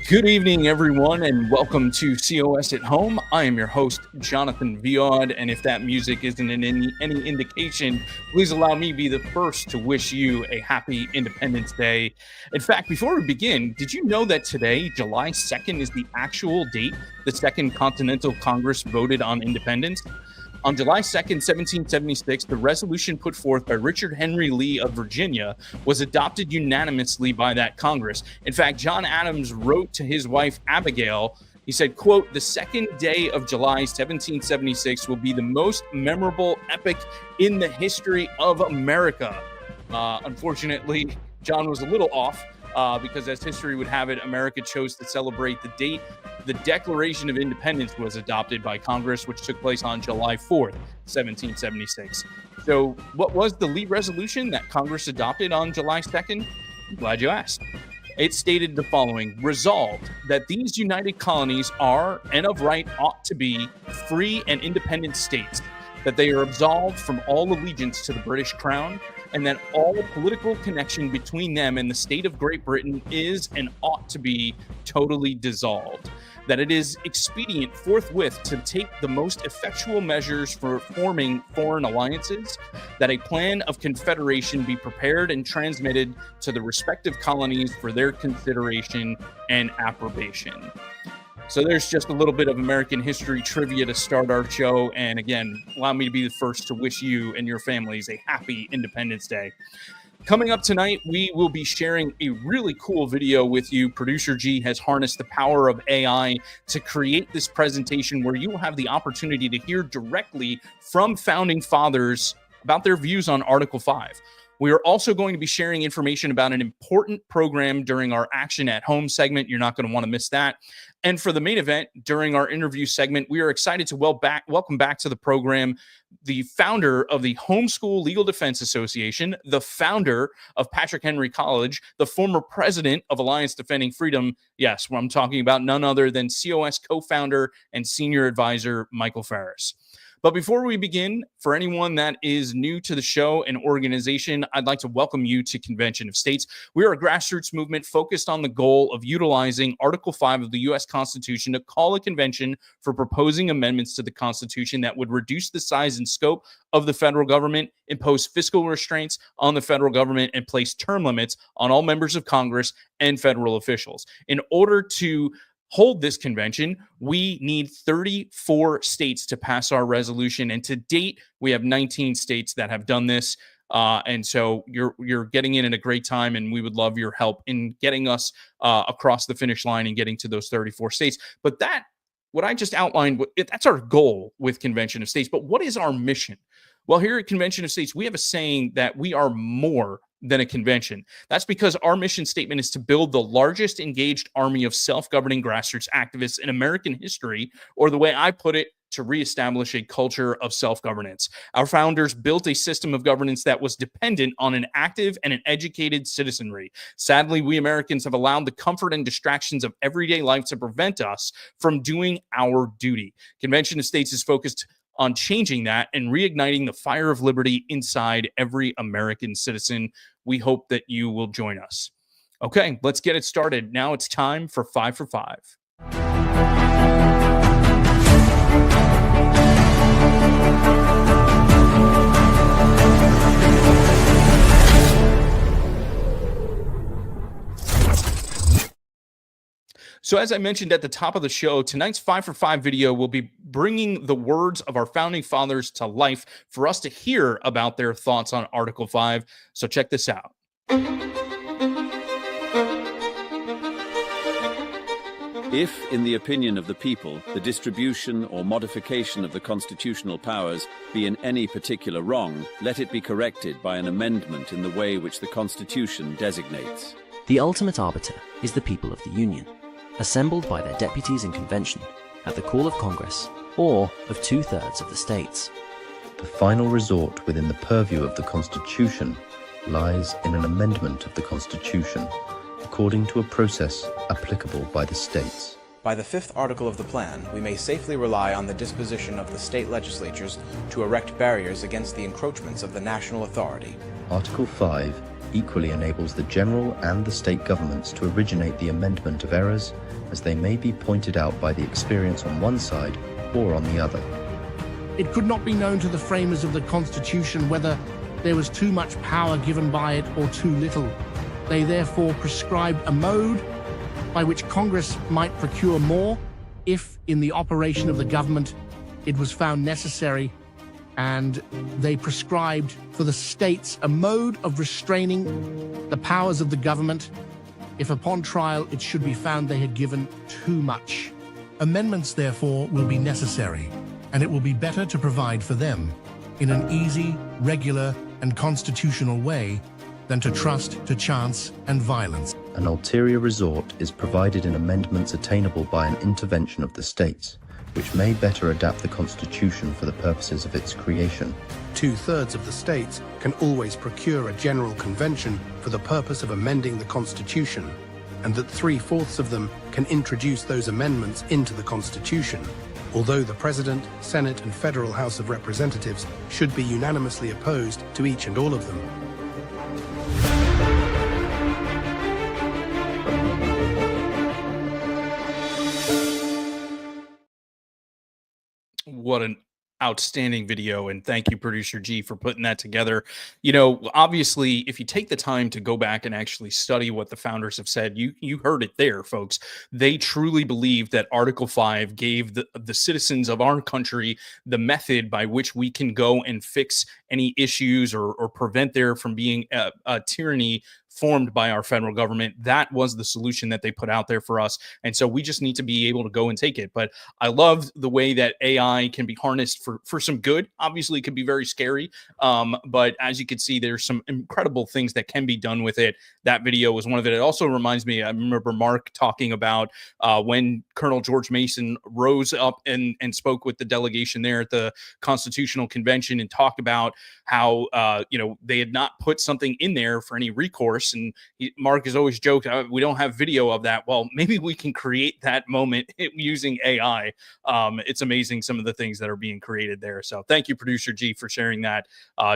Good evening, everyone, and welcome to COS at Home. I am your host, Jonathan Viaud, and if that music isn't any indication, please allow me be the first to wish you a happy Independence Day. In fact, before we begin, did you know that today, July 2nd, is the actual date the Second Continental Congress voted on independence? On July 2nd, 1776, the resolution put forth by Richard Henry Lee of Virginia was adopted unanimously by that Congress. In fact, John Adams wrote to his wife, Abigail, he said, quote, "The second day of July, 1776 will be the most memorable epoch in the history of America." Unfortunately, John was a little off because as history would have it, America chose to celebrate the date the Declaration of Independence was adopted by Congress, which took place on July 4th, 1776. So what was the Lee resolution that Congress adopted on July 2nd? I'm glad you asked. It stated the following: resolved that these united colonies are, and of right ought to be, free and independent states, that they are absolved from all allegiance to the British Crown, and that all political connection between them and the state of Great Britain is and ought to be totally dissolved, that it is expedient forthwith to take the most effectual measures for forming foreign alliances, that a plan of confederation be prepared and transmitted to the respective colonies for their consideration and approbation. So there's just a little bit of American history trivia to start our show. And again, allow me to be the first to wish you and your families a happy Independence Day. Coming up tonight, we will be sharing a really cool video with you. Producer G has harnessed the power of AI to create this presentation where you will have the opportunity to hear directly from founding fathers about their views on Article 5. We are also going to be sharing information about an important program during our Action at Home segment. You're not going to want to miss that. And for the main event, during our interview segment, we are excited to welcome back to the program the founder of the Homeschool Legal Defense Association, the founder of Patrick Henry College, the former president of Alliance Defending Freedom. Yes, I'm talking about none other than COS co-founder and senior advisor, Michael Farris. But before we begin, for anyone that is new to the show and organization, I'd like to welcome you to Convention of States. We are a grassroots movement focused on the goal of utilizing Article 5 of the U.S. Constitution to call a convention for proposing amendments to the Constitution that would reduce the size and scope of the federal government, impose fiscal restraints on the federal government, and place term limits on all members of Congress and federal officials. In order to hold this convention, we need 34 states to pass our resolution. And to date, we have 19 states that have done this. And so you're getting in at a great time, and we would love your help in getting us across the finish line and getting to those 34 states. But what I just outlined, that's our goal with Convention of States. But what is our mission? Well, here at Convention of States, we have a saying that we are more than a convention. That's because our mission statement is to build the largest engaged army of self-governing grassroots activists in American history, or the way I put it, to reestablish a culture of self-governance. Our founders built a system of governance that was dependent on an active and an educated citizenry. Sadly, we Americans have allowed the comfort and distractions of everyday life to prevent us from doing our duty. Convention of States is focused on changing that and reigniting the fire of liberty inside every American citizen. We hope that you will join us. Okay, let's get it started. Now it's time for 5 for 5. So as I mentioned at the top of the show, tonight's 5 for 5 video will be bringing the words of our founding fathers to life for us to hear about their thoughts on Article 5. So check this out. If, in the opinion of the people, the distribution or modification of the constitutional powers be in any particular wrong, let it be corrected by an amendment in the way which the Constitution designates. The ultimate arbiter is the people of the Union, assembled by their deputies in convention at the call of Congress or of 2/3 of the states. The final resort within the purview of the Constitution lies in an amendment of the Constitution according to a process applicable by the states. By the 5th article of the plan, we may safely rely on the disposition of the state legislatures to erect barriers against the encroachments of the national authority. Article 5 equally enables the general and the state governments to originate the amendment of errors as they may be pointed out by the experience on one side or on the other. It could not be known to the framers of the Constitution whether there was too much power given by it or too little. They therefore prescribed a mode by which Congress might procure more if, in the operation of the government, it was found necessary, and they prescribed for the states a mode of restraining the powers of the government if upon trial it should be found they had given too much. Amendments, therefore, will be necessary, and it will be better to provide for them in an easy, regular, and constitutional way than to trust to chance and violence. An ulterior resort is provided in amendments attainable by an intervention of the states, which may better adapt the Constitution for the purposes of its creation. 2/3 of the states can always procure a general convention for the purpose of amending the Constitution, and that 3/4 of them can introduce those amendments into the Constitution, although the President, Senate, and Federal House of Representatives should be unanimously opposed to each and all of them. What an outstanding video, and thank you, Producer G, for putting that together. You know, obviously, if you take the time to go back and actually study what the founders have said, you heard it there, folks. They truly believe that Article 5 gave the citizens of our country the method by which we can go and fix any issues or prevent there from being a tyranny formed by our federal government. That was the solution that they put out there for us. And so we just need to be able to go and take it. But I love the way that AI can be harnessed for some good. Obviously, it can be very scary. But as you can see, there's some incredible things that can be done with it. That video was one of it. It also reminds me, I remember Mark talking about when Colonel George Mason rose up and spoke with the delegation there at the Constitutional Convention and talked about how, they had not put something in there for any recourse. And Mark has always joked, we don't have video of that. Well, maybe we can create that moment using AI. It's amazing some of the things that are being created there. So thank you, Producer G, for sharing that.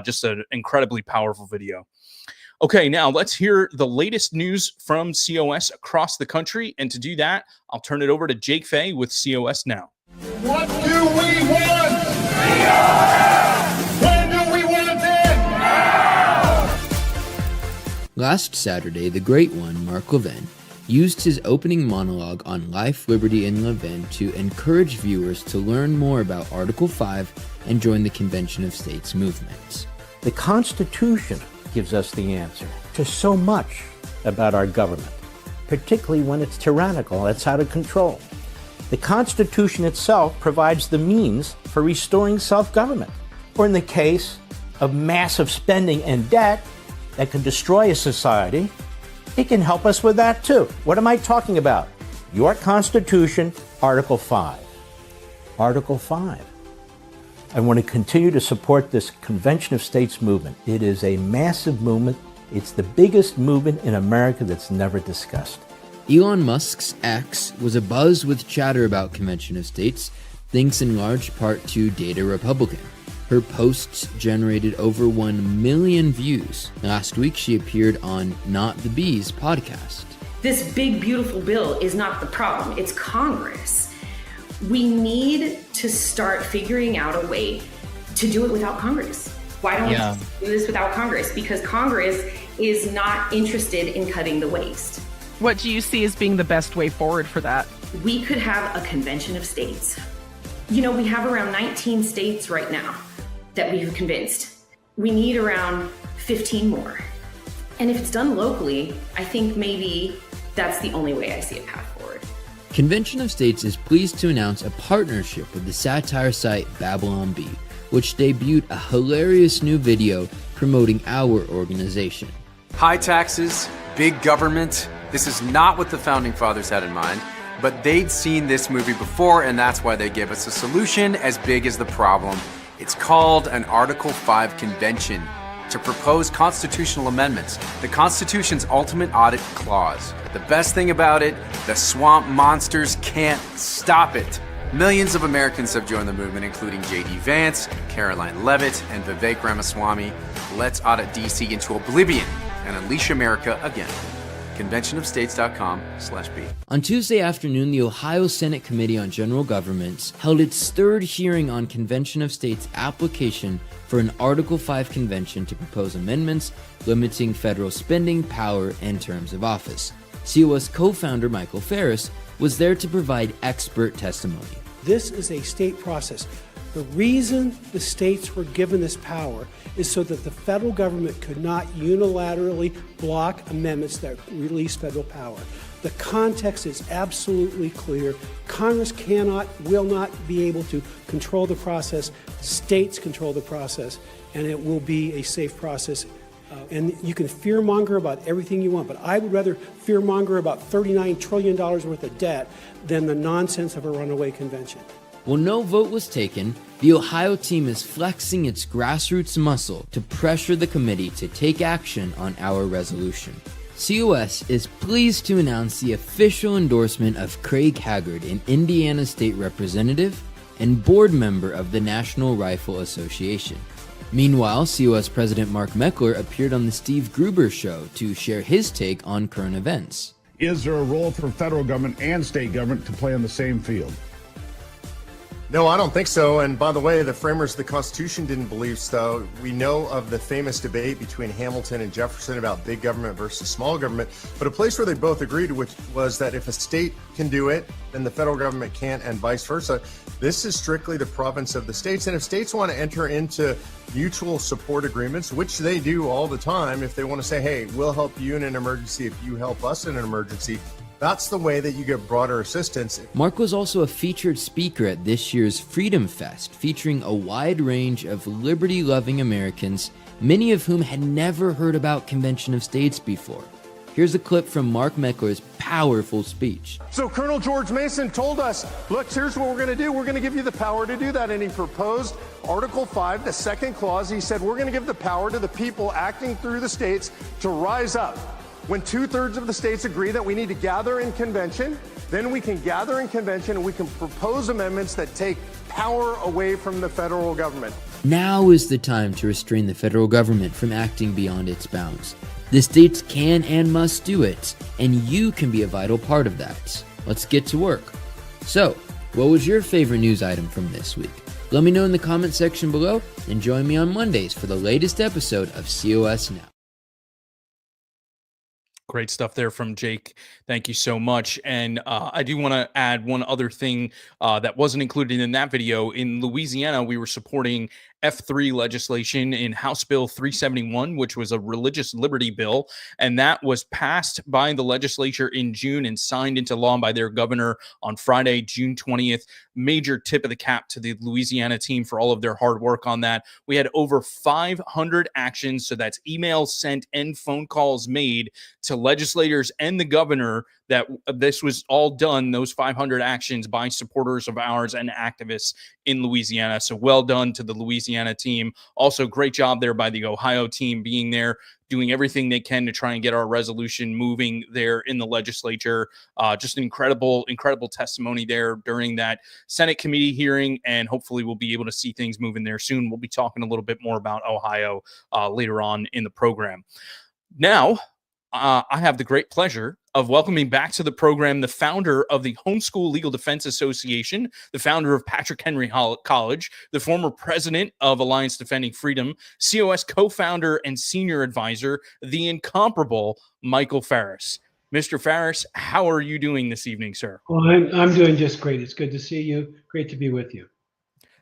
Just an incredibly powerful video. Okay, now let's hear the latest news from COS across the country. And to do that, I'll turn it over to Jake Fay with COS Now. What do we want? When do we want it? Now! Last Saturday, the Great One, Mark Levin, used his opening monologue on life, liberty, and Levin to encourage viewers to learn more about Article 5 and join the Convention of States movement. The Constitution gives us the answer to so much about our government, particularly when it's tyrannical, it's out of control. The Constitution itself provides the means for restoring self-government, or in the case of massive spending and debt that can destroy a society, it can help us with that too. What am I talking about? Your Constitution, Article 5. Article 5. I want to continue to support this Convention of States movement. It is a massive movement. It's the biggest movement in America that's never discussed. Elon Musk's X was abuzz with chatter about Convention of States, thanks in large part to Data Republican. Her posts generated over 1 million views. Last week, she appeared on Not the Bees podcast. This big, beautiful bill is not the problem. It's Congress. We need to start figuring out a way to do it without Congress. Why don't we do this without Congress? Because Congress is not interested in cutting the waste. What do you see as being the best way forward for that? We could have a convention of states. You know, we have around 19 states right now that we have convinced. We need around 15 more. And if it's done locally, I think maybe that's the only way I see a path forward. Convention of States is pleased to announce a partnership with the satire site Babylon Bee, which debuted a hilarious new video promoting our organization. High taxes, big government. This is not what the Founding Fathers had in mind, but they'd seen this movie before, and that's why they gave us a solution as big as the problem. It's called an Article 5 Convention to propose constitutional amendments, the Constitution's ultimate audit clause. The best thing about it, the swamp monsters can't stop it. Millions of Americans have joined the movement, including J.D. Vance, Caroline Leavitt, and Vivek Ramaswamy. Let's audit D.C. into oblivion. and unleash America again. conventionofstates.com/B. On Tuesday afternoon, the Ohio Senate Committee on General Governments held its third hearing on Convention of States' application for an Article 5 convention to propose amendments limiting federal spending, power, and terms of office. COS co-founder Michael Farris was there to provide expert testimony. This is a state process. The reason the states were given this power is so that the federal government could not unilaterally block amendments that release federal power. The context is absolutely clear. Congress will not be able to control the process. States control the process, and it will be a safe process. And you can fearmonger about everything you want, but I would rather fearmonger about $39 trillion worth of debt than the nonsense of a runaway convention. While no vote was taken, the Ohio team is flexing its grassroots muscle to pressure the committee to take action on our resolution. COS is pleased to announce the official endorsement of Craig Haggard, an Indiana state representative and board member of the National Rifle Association. Meanwhile, COS President Mark Meckler appeared on the Steve Gruber Show to share his take on current events. Is there a role for federal government and state government to play on the same field? No, I don't think so. And by the way, the framers of the Constitution didn't believe so. We know of the famous debate between Hamilton and Jefferson about big government versus small government. But a place where they both agreed, which was that if a state can do it, then the federal government can't, and vice versa. This is strictly the province of the states. And if states want to enter into mutual support agreements, which they do all the time, if they want to say, hey, we'll help you in an emergency if you help us in an emergency, that's the way that you get broader assistance. Mark was also a featured speaker at this year's Freedom Fest, featuring a wide range of liberty-loving Americans, many of whom had never heard about Convention of States before. Here's a clip from Mark Meckler's powerful speech. So Colonel George Mason told us, look, here's what we're going to do. We're going to give you the power to do that. And he proposed Article 5, the second clause. He said, we're going to give the power to the people acting through the states to rise up. When 2/3 of the states agree that we need to gather in convention, then we can gather in convention and we can propose amendments that take power away from the federal government. Now is the time to restrain the federal government from acting beyond its bounds. The states can and must do it, and you can be a vital part of that. Let's get to work. So, what was your favorite news item from this week? Let me know in the comment section below, and join me on Mondays for the latest episode of COS Now. Great stuff there from Jake. Thank you so much. And I do want to add one other thing that wasn't included in that video. In Louisiana, we were supporting F3 legislation in House Bill 371, which was a religious liberty bill. And that was passed by the legislature in June and signed into law by their governor on Friday, June 20th. Major tip of the cap to the Louisiana team for all of their hard work on that. We had over 500 actions. So that's emails sent and phone calls made to legislators and the governor that this was all done, those 500 actions by supporters of ours and activists in Louisiana. So well done to the Louisiana team. Also, great job there by the Ohio team being there, doing everything they can to try and get our resolution moving there in the legislature. Just an incredible testimony there during that Senate committee hearing, and hopefully we'll be able to see things moving there soon. We'll be talking a little bit more about Ohio later on in the program. Now, I have the great pleasure of welcoming back to the program the founder of the Homeschool Legal Defense Association, the founder of Patrick Henry College, the former president of Alliance Defending Freedom, COS co-founder and senior advisor, the incomparable Michael Farris. Mr. Farris, how are you doing this evening, sir? Well, I'm doing just great. It's good to see you. Great to be with you.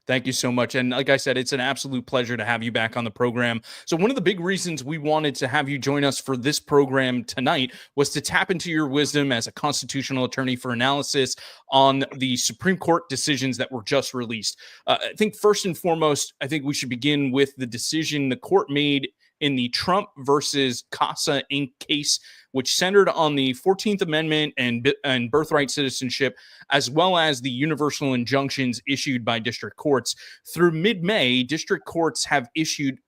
Thank you so much. And like I said, it's an absolute pleasure to have you back on the program. So one of the big reasons we wanted to have you join us for this program tonight was to tap into your wisdom as a constitutional attorney for analysis on the Supreme Court decisions that were just released. I think first and foremost, I think we should begin with the decision the court made in the Trump versus Casa Inc. case, which centered on the 14th Amendment and birthright citizenship, as well as the universal injunctions issued by district courts. Through mid-May, district courts had issued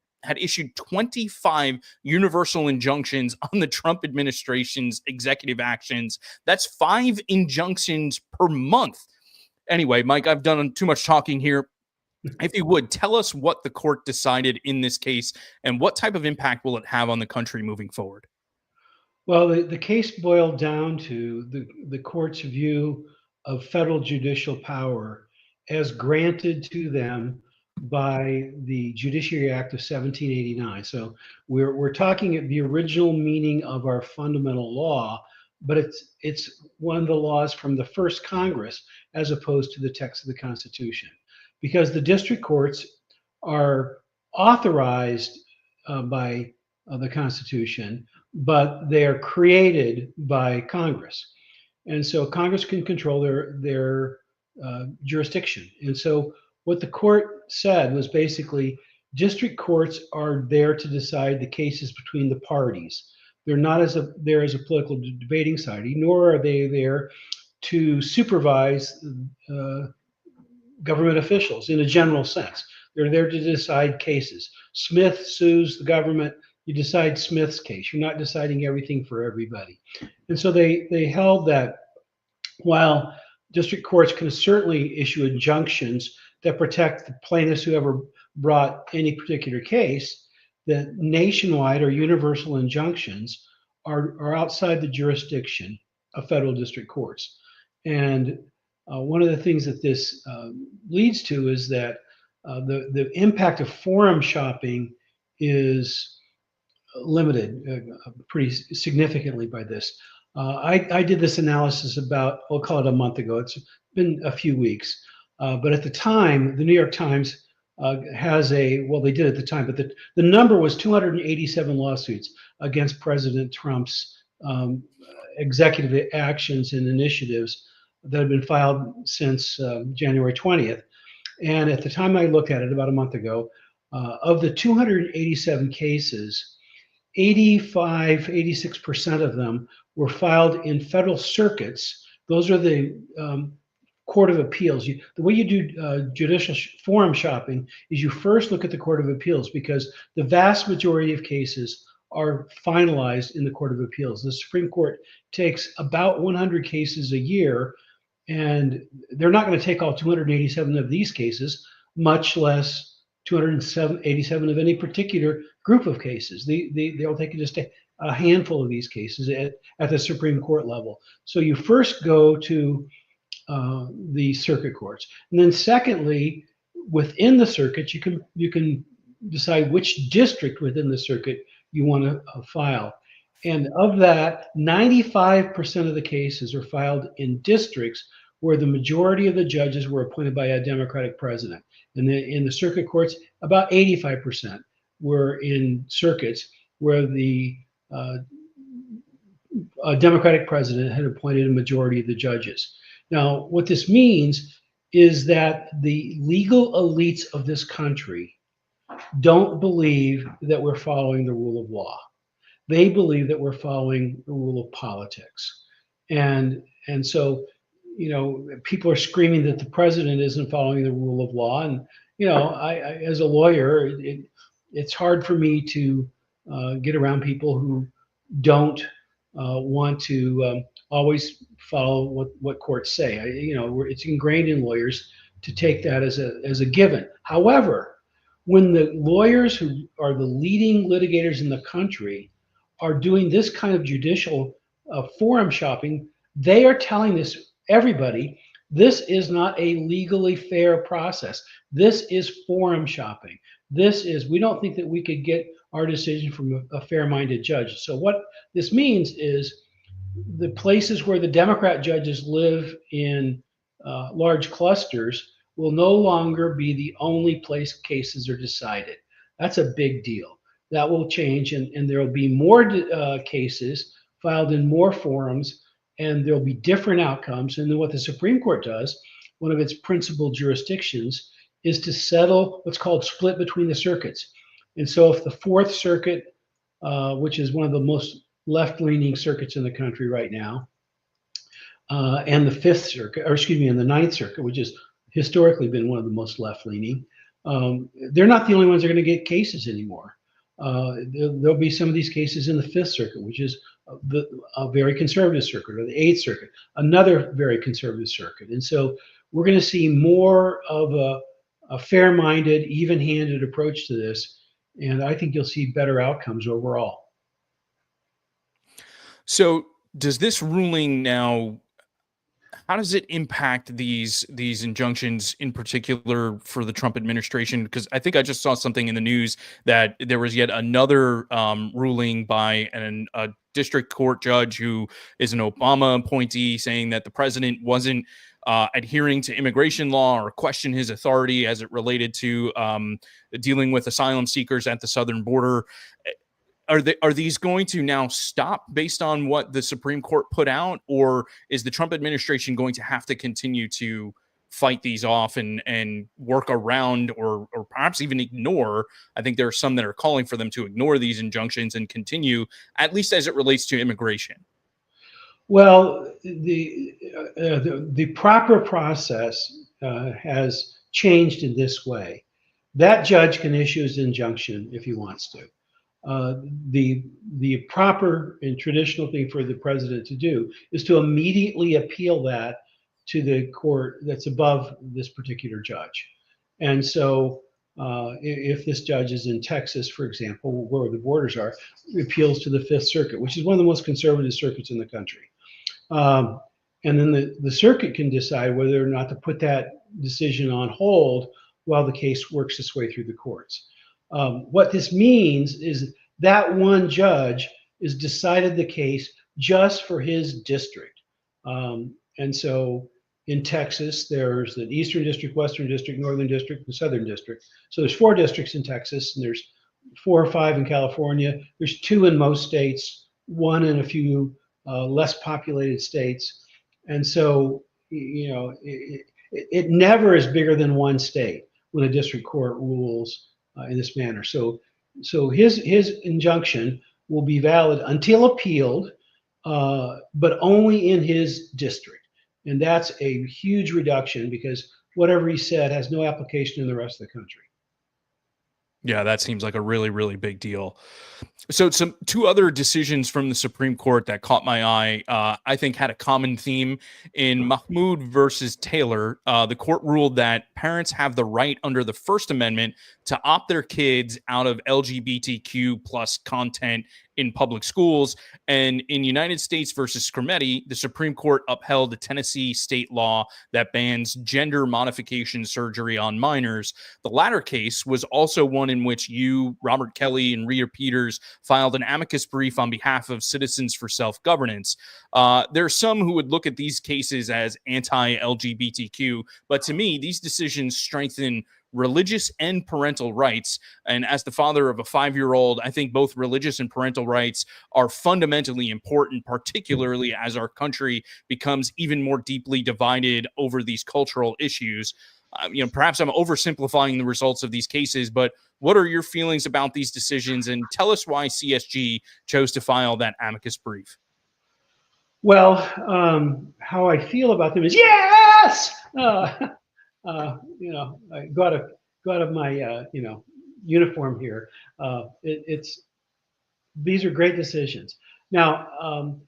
25 universal injunctions on the Trump administration's executive actions. That's 5 injunctions per month. Anyway, Mike, I've done too much talking here. If you would, tell us what the court decided in this case and what type of impact will it have on the country moving forward? Well, the case boiled down to the court's view of federal judicial power as granted to them by the Judiciary Act of 1789. So we're talking at the original meaning of our fundamental law, but it's one of the laws from the first Congress as opposed to the text of the Constitution, because the district courts are authorized by the Constitution, but they are created by Congress. And so Congress can control their jurisdiction. And so what the court said was basically district courts are there to decide the cases between the parties. They're not there as a political debating society, nor are they there to supervise government officials in a general sense. They're there to decide cases. Smith sues the government. You decide Smith's case. You're not deciding everything for everybody. And so they held that while district courts can certainly issue injunctions that protect the plaintiffs who ever brought any particular case, that nationwide or universal injunctions are outside the jurisdiction of federal district courts. And one of the things that this leads to is that the impact of forum shopping is limited pretty significantly by this. I did this analysis about, we'll call it a month ago. It's been a few weeks. But at the time, the New York Times has well, they did at the time, but the number was 287 lawsuits against President Trump's executive actions and initiatives that have been filed since January 20th. And at the time I looked at it about a month ago, of the 287 cases, 86% of them were filed in federal circuits. Those are the Court of Appeals. The way you do judicial forum shopping is you first look at the Court of Appeals, because the vast majority of cases are finalized in the Court of Appeals. The Supreme Court takes about 100 cases a year, and they're not going to take all 287 of these cases, much less 287 of any particular group of cases. They'll take just a handful of these cases at the Supreme Court level. So you first go to the circuit courts, and then secondly, within the circuit, you can decide which district within the circuit you want to file. And of that, 95% of the cases are filed in districts where the majority of the judges were appointed by a Democratic president. And in the circuit courts, about 85% were in circuits where the Democratic president had appointed a majority of the judges. Now, what this means is that the legal elites of this country don't believe that we're following the rule of law. They believe that we're following the rule of politics. And so, people are screaming that the president isn't following the rule of law. And, I as a lawyer, it's hard for me to get around people who don't want to always follow what courts say. It's ingrained in lawyers to take that as a given. However, when the lawyers who are the leading litigators in the country are doing this kind of judicial forum shopping, they are telling everybody, this is not a legally fair process. This is forum shopping. We don't think that we could get our decision from a fair-minded judge. So what this means is the places where the Democrat judges live in large clusters will no longer be the only place cases are decided. That's a big deal. That will change, and there will be more cases filed in more forums, and there'll be different outcomes. And then what the Supreme Court does, one of its principal jurisdictions, is to settle what's called split between the circuits. And so if the Fourth Circuit, which is one of the most left-leaning circuits in the country right now, and the Fifth Circuit, and the Ninth Circuit, which has historically been one of the most left-leaning, they're not the only ones that are going to get cases anymore. There'll be some of these cases in the Fifth Circuit, which is a very conservative circuit, or the Eighth Circuit, another very conservative circuit. And so we're going to see more of a fair-minded, even-handed approach to this, and I think you'll see better outcomes overall. So does this ruling now, how does it impact these injunctions in particular for the Trump administration? Because I think I just saw something in the news that there was yet another ruling by a district court judge who is an Obama appointee saying that the president wasn't adhering to immigration law or question his authority as it related to dealing with asylum seekers at the southern border. Are these going to now stop based on what the Supreme Court put out, or is the Trump administration going to have to continue to fight these off and work around or perhaps even ignore? I think there are some that are calling for them to ignore these injunctions and continue, at least as it relates to immigration. Well, the proper process has changed in this way. That judge can issue his injunction if he wants to. The proper and traditional thing for the president to do is to immediately appeal that to the court that's above this particular judge. And so if this judge is in Texas, for example, where the borders are, appeals to the Fifth Circuit, which is one of the most conservative circuits in the country. And then the circuit can decide whether or not to put that decision on hold while the case works its way through the courts. What this means is that one judge is decided the case just for his district. And so in Texas, there's the Eastern District, Western District, Northern District, and Southern District. So there's 4 districts in Texas, and there's 4 or 5 in California. There's 2 in most states, 1 in a few less populated states. And so, you know, it never is bigger than one state when a district court rules in this manner. So his injunction will be valid until appealed, but only in his district. And that's a huge reduction because whatever he said has no application in the rest of the country. Yeah, that seems like a really, really big deal. So 2 other decisions from the Supreme Court that caught my eye, I think had a common theme. In Mahmoud versus Taylor, the court ruled that parents have the right under the First Amendment to opt their kids out of LGBTQ plus content in public schools. And in United States versus Scrimeti, the Supreme Court upheld the Tennessee state law that bans gender modification surgery on minors. The latter case was also one in which you, Robert Kelly, and Rhea Peters filed an amicus brief on behalf of Citizens for Self-Governance. There are some who would look at these cases as anti-LGBTQ, but to me, these decisions strengthen religious and parental rights. And as the father of a 5-year-old, I think both religious and parental rights are fundamentally important, particularly as our country becomes even more deeply divided over these cultural issues. Perhaps I'm oversimplifying the results of these cases, but what are your feelings about these decisions? And tell us why CSG chose to file that amicus brief. Well, how I feel about them is yes! I go out of my uniform here. These are great decisions. Now,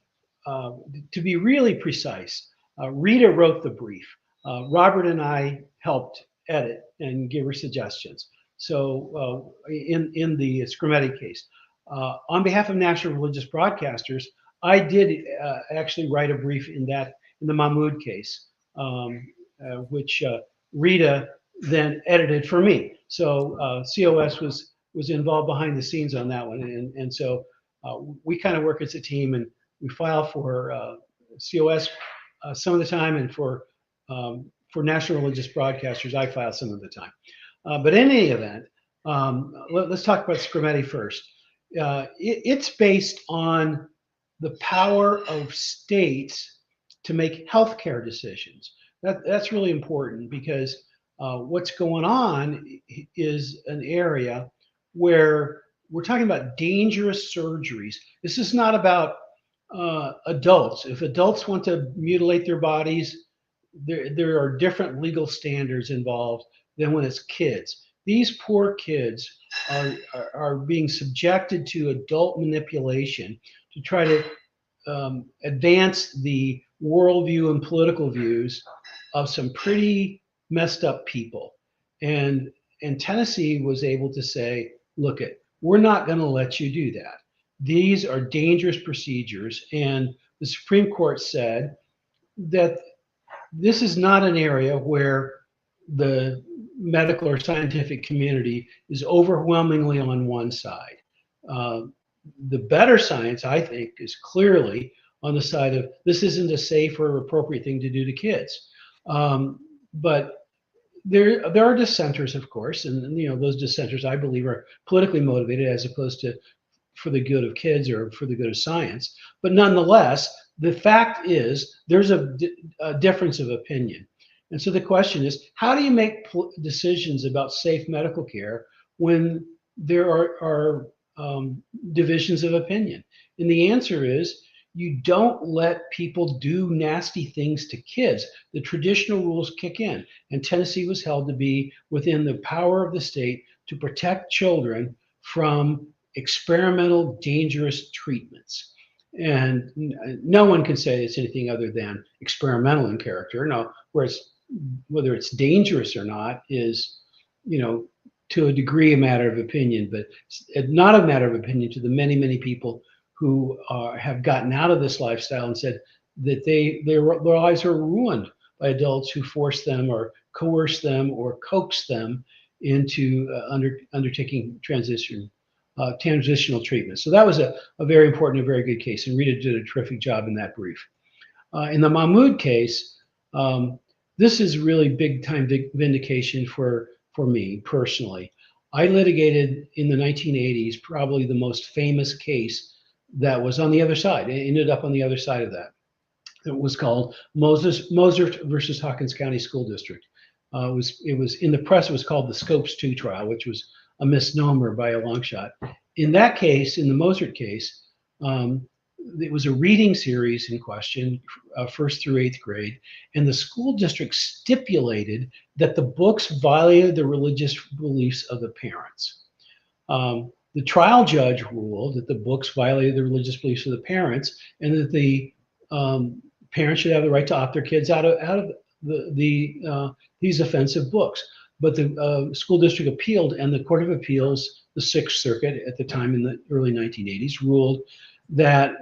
to be really precise, Rita wrote the brief. Robert and I helped edit and give her suggestions. So in the Scrimeti case, on behalf of National Religious Broadcasters, I did actually write a brief in the Mahmoud case, which Rita then edited for me. So COS was involved behind the scenes on that one, and so we kind of work as a team, and we file for COS some of the time, and for National Religious Broadcasters, I file some of the time. But in any event, let's talk about Scrimeti first. It's based on the power of states to make healthcare decisions. That's really important because what's going on is an area where we're talking about dangerous surgeries. This is not about adults. If adults want to mutilate their bodies, there are different legal standards involved than when it's kids. These poor kids are being subjected to adult manipulation to try to advance the worldview and political views of some pretty messed up people. And Tennessee was able to say, look, we're not going to let you do that. These are dangerous procedures. And the Supreme Court said that this is not an area where the medical or scientific community is overwhelmingly on one side. The better science, I think, is clearly on the side of this isn't a safe or appropriate thing to do to kids. But there are dissenters, of course, and those dissenters, I believe, are politically motivated as opposed to for the good of kids or for the good of science. But nonetheless, the fact is there's a difference of opinion. And so the question is, how do you make decisions about safe medical care when there are divisions of opinion? And the answer is, you don't let people do nasty things to kids. The traditional rules kick in, and Tennessee was held to be within the power of the state to protect children from experimental, dangerous treatments. And no one can say it's anything other than experimental in character. No, whether it's dangerous or not is, to a degree a matter of opinion, but not a matter of opinion to the many, many people who have gotten out of this lifestyle and said that their lives are ruined by adults who force them or coerce them or coax them into undertaking transitional treatment. So that was a very important and very good case, and Rita did a terrific job in that brief. In the Mahmoud case, this is really big time vindication for me personally. I litigated in the 1980s probably the most famous case that was on the other side. It ended up on the other side of that. It was called Mozart versus Hawkins County School District. It was in the press. It was called the Scopes 2 trial, which was a misnomer by a long shot. In that case, in the Mozart case, it was a reading series in question, first through eighth grade, and the school district stipulated that the books violated the religious beliefs of the parents. The trial judge ruled that the books violated the religious beliefs of the parents, and that the parents should have the right to opt their kids out of these offensive books. But the school district appealed, and the Court of Appeals, the Sixth Circuit at the time in the early 1980s, ruled that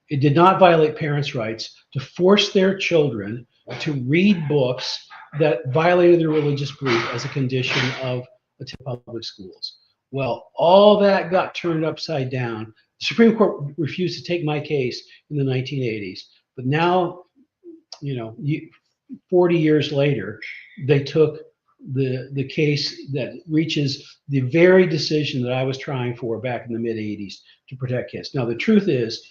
it did not violate parents' rights to force their children to read books that violated their religious belief as a condition of attending public schools. Well, all that got turned upside down. The Supreme Court refused to take my case in the 1980s, but now, 40 years later, they took the case that reaches the very decision that I was trying for back in the mid 80s to protect kids. Now, the truth is,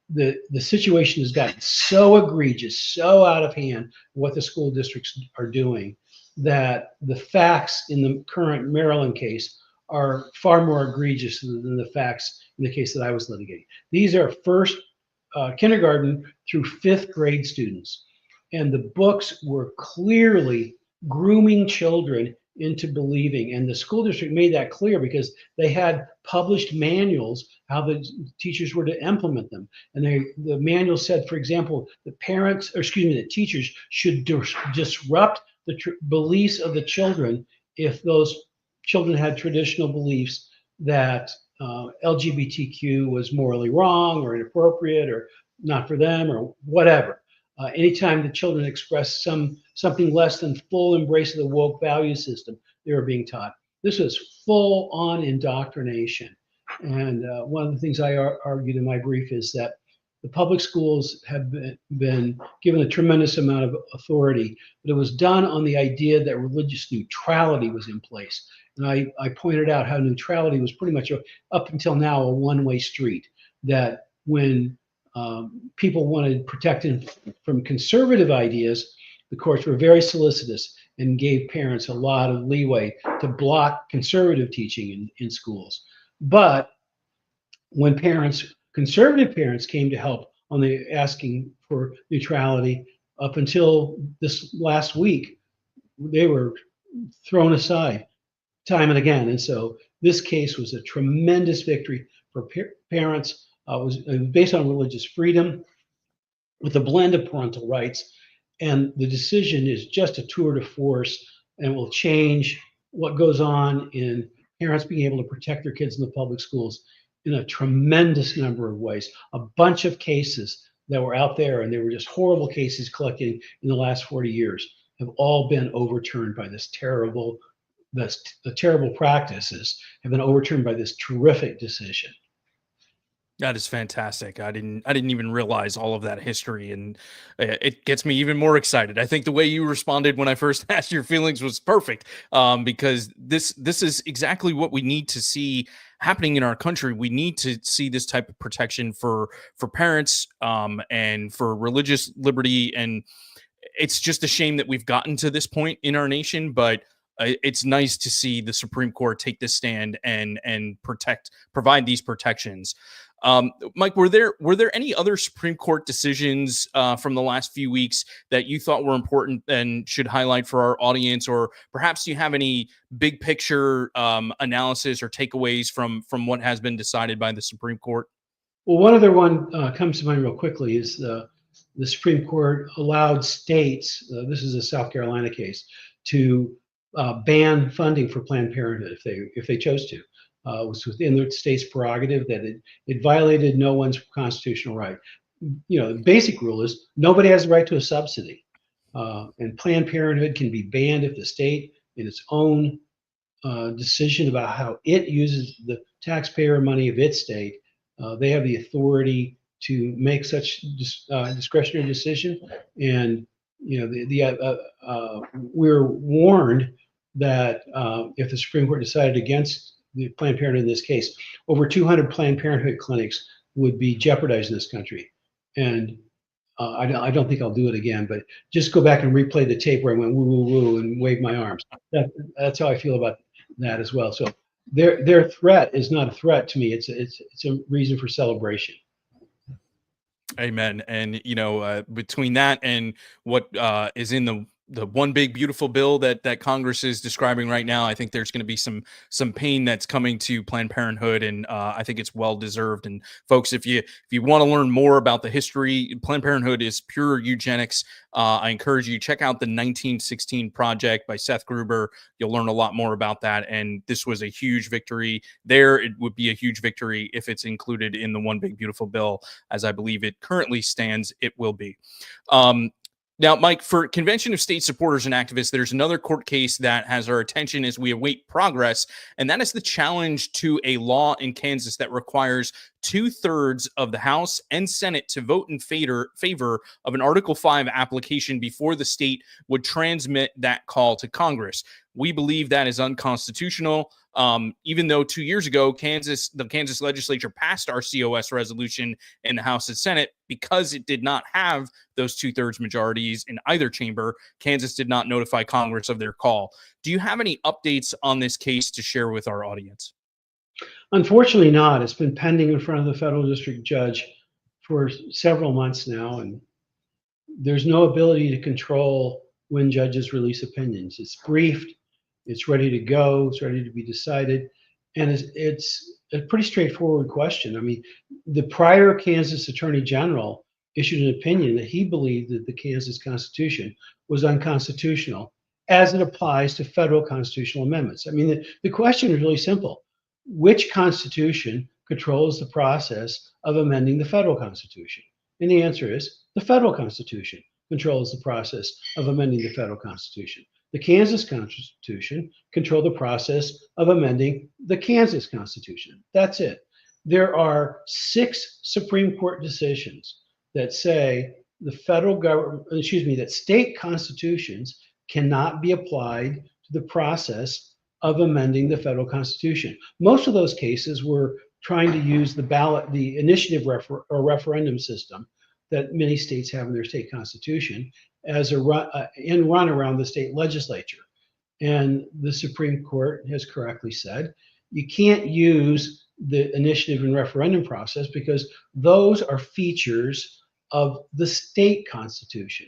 the situation has gotten so egregious, so out of hand, what the school districts are doing, that the facts in the current Maryland case are far more egregious than the facts in the case that I was litigating. These are first kindergarten through fifth grade students, and the books were clearly grooming children into believing, and the school district made that clear because they had published manuals how the teachers were to implement them. And the manual said, for example, the teachers should disrupt the beliefs of the children if those children had traditional beliefs that LGBTQ was morally wrong or inappropriate or not for them or whatever. Anytime the children expressed something less than full embrace of the woke value system, they were being taught. This was full-on indoctrination. And one of the things I argued in my brief is that the public schools have been given a tremendous amount of authority, but it was done on the idea that religious neutrality was in place. And I pointed out how neutrality was pretty much, up until now, a one-way street, that when people wanted protected from conservative ideas, the courts were very solicitous and gave parents a lot of leeway to block conservative teaching in schools. But when conservative parents came to help on the asking for neutrality, up until this last week, they were thrown aside time and again. And so this case was a tremendous victory for parents. It was based on religious freedom with a blend of parental rights. And the decision is just a tour de force and will change what goes on in parents being able to protect their kids in the public schools in a tremendous number of ways. A bunch of cases that were out there, and they were just horrible cases collected in the last 40 years, have all been overturned by the terrible practices have been overturned by this terrific decision. That is fantastic. I didn't even realize all of that history, and it gets me even more excited. I think the way you responded when I first asked your feelings was perfect, because this is exactly what we need to see happening in our country. We need to see this type of protection for parents, and for religious liberty. And it's just a shame that we've gotten to this point in our nation, but it's nice to see the Supreme Court take this stand and provide these protections. Mike, were there any other Supreme Court decisions from the last few weeks that you thought were important and should highlight for our audience, or perhaps you have any big picture analysis or takeaways from what has been decided by the Supreme Court? Well, one other one comes to mind real quickly is the Supreme Court allowed states, this is a South Carolina case, to ban funding for Planned Parenthood if they chose to. It was within the state's prerogative, that it violated no one's constitutional right. The basic rule is nobody has the right to a subsidy, and Planned Parenthood can be banned if the state, in its own decision about how it uses the taxpayer money of its state, they have the authority to make such discretionary decision. And we're warned that if the Supreme Court decided against the Planned Parenthood in this case, over 200 Planned Parenthood clinics would be jeopardized in this country. And I don't think I'll do it again, but just go back and replay the tape where I went woo woo woo and waved my arms. That's how I feel about that as well. So their threat is not a threat to me. It's a reason for celebration. Amen. And between that and what is in the one big beautiful bill that Congress is describing right now, I think there's going to be some pain that's coming to Planned Parenthood, and I think it's well deserved. And folks, if you want to learn more about the history, Planned Parenthood is pure eugenics. I encourage you, check out the 1916 Project by Seth Gruber. You'll learn a lot more about that. And this was a huge victory there. It would be a huge victory if it's included in the one big beautiful bill, as I believe it currently stands. It will be. Now, Mike, for Convention of State Supporters and Activists, there's another court case that has our attention as we await progress, and that is the challenge to a law in Kansas that requires 2/3 of the House and Senate to vote in favor of an Article 5 application before the state would transmit that call to Congress. We believe that is unconstitutional. Even though 2 years ago, the Kansas legislature passed our COS resolution in the House and Senate, because it did not have those 2/3 majorities in either chamber, Kansas did not notify Congress of their call. Do you have any updates on this case to share with our audience? Unfortunately not. It's been pending in front of the federal district judge for several months now, and there's no ability to control when judges release opinions. It's briefed, it's ready to go, it's ready to be decided, and it's a pretty straightforward question. I mean, the prior Kansas Attorney General issued an opinion that he believed that the Kansas Constitution was unconstitutional as it applies to federal constitutional amendments. I mean, the question is really simple. Which Constitution controls the process of amending the federal Constitution? And the answer is the federal Constitution controls the process of amending the federal Constitution. The Kansas Constitution controls the process of amending the Kansas Constitution. That's it. There are 6 Supreme Court decisions that say the federal government, that state constitutions cannot be applied to the process of amending the federal Constitution. Most of those cases were trying to use the initiative referendum system that many states have in their state constitution as a run around the state legislature. And the Supreme Court has correctly said you can't use the initiative and referendum process because those are features of the state constitution.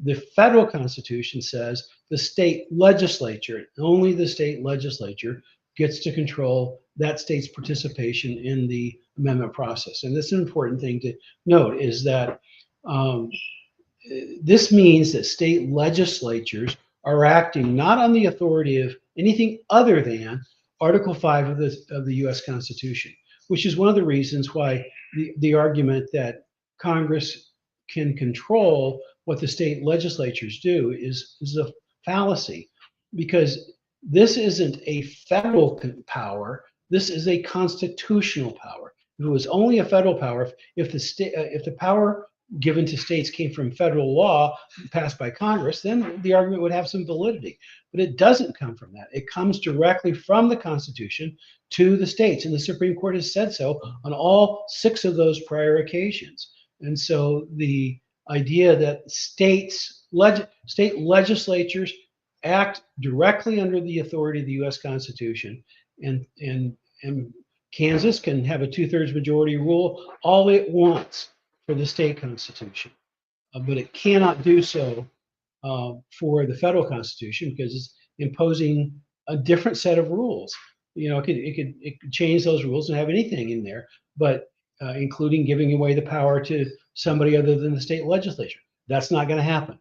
The federal Constitution says the state legislature, only the state legislature, gets to control that state's participation in the amendment process. And that's an important thing to note, is that this means that state legislatures are acting not on the authority of anything other than Article 5 of the U.S. Constitution, which is one of the reasons why the argument that Congress can control what the state legislatures do is a fallacy, because this isn't a federal power. This is a constitutional power. If it was only a federal power, if the power given to states came from federal law passed by Congress, then the argument would have some validity. But it doesn't come from that. It comes directly from the Constitution to the states, and the Supreme Court has said so on all 6 of those prior occasions. And so the idea that state legislatures act directly under the authority of the U.S. Constitution, and Kansas can have a 2/3 majority rule all it wants for the state constitution, but it cannot do so for the federal constitution, because it's imposing a different set of rules. It could change those rules and have anything in there, but including giving away the power to somebody other than the state legislature. That's not going to happen.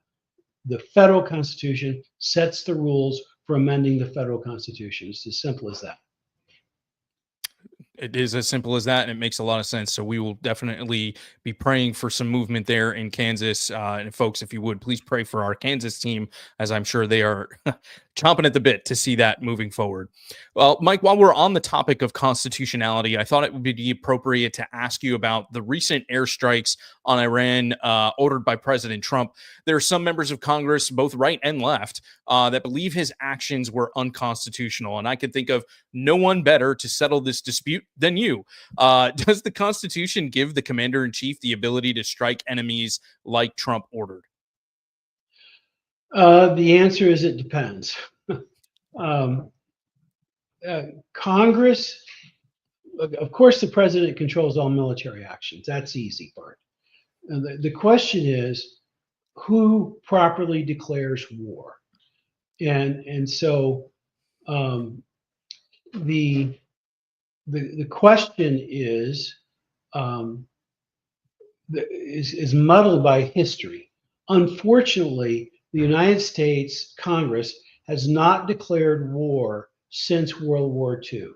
The federal constitution sets the rules for amending the federal constitution. It's as simple as that. It is as simple as that, and it makes a lot of sense. So we will definitely be praying for some movement there in Kansas. And folks, if you would, please pray for our Kansas team, as I'm sure they are chomping at the bit to see that moving forward. Well, Mike, while we're on the topic of constitutionality, I thought it would be appropriate to ask you about the recent airstrikes on Iran ordered by President Trump. There are some members of Congress, both right and left, that believe his actions were unconstitutional. And I could think of no one better to settle this dispute than you. Does the Constitution give the commander-in-chief the ability to strike enemies like Trump ordered? The answer is it depends. Congress, of course, the president controls all military actions. That's the easy part. The question is, who properly declares war? And so the question is muddled by history. Unfortunately, the United States Congress has not declared war since World War II.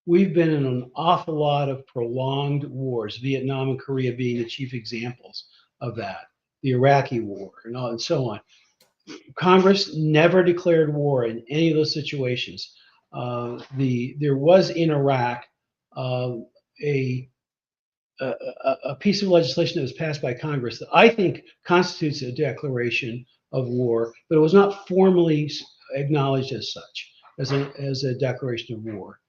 We've been in an awful lot of prolonged wars, Vietnam and Korea being the chief examples of that, the Iraqi War, and so on. Congress never declared war in any of those situations. There was in Iraq a piece of legislation that was passed by Congress that I think constitutes a declaration of war, but it was not formally acknowledged as such, as a declaration of war.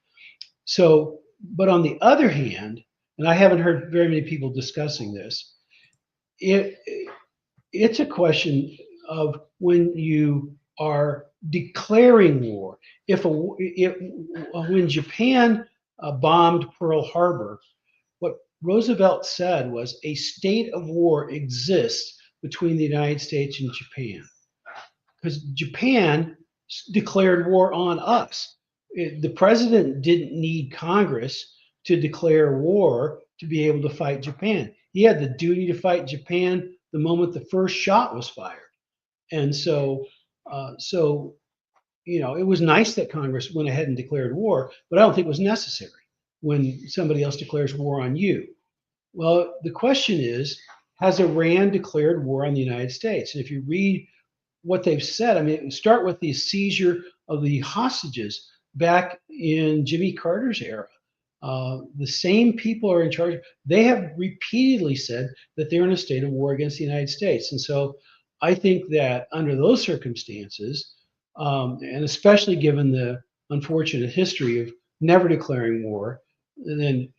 So, but on the other hand, and I haven't heard very many people discussing this, it's a question of when you are declaring war. When Japan bombed Pearl Harbor, what Roosevelt said was a state of war exists between the United States and Japan, because Japan declared war on us. The president didn't need Congress to declare war to be able to fight Japan. He had the duty to fight Japan the moment the first shot was fired. And so it was nice that Congress went ahead and declared war, but I don't think it was necessary when somebody else declares war on you. Well, the question is, has Iran declared war on the United States? And if you read what they've said, I mean, start with the seizure of the hostages back in Jimmy Carter's era. The same people are in charge. They have repeatedly said that they're in a state of war against the United States. And so I think that under those circumstances, and especially given the unfortunate history of never declaring war, then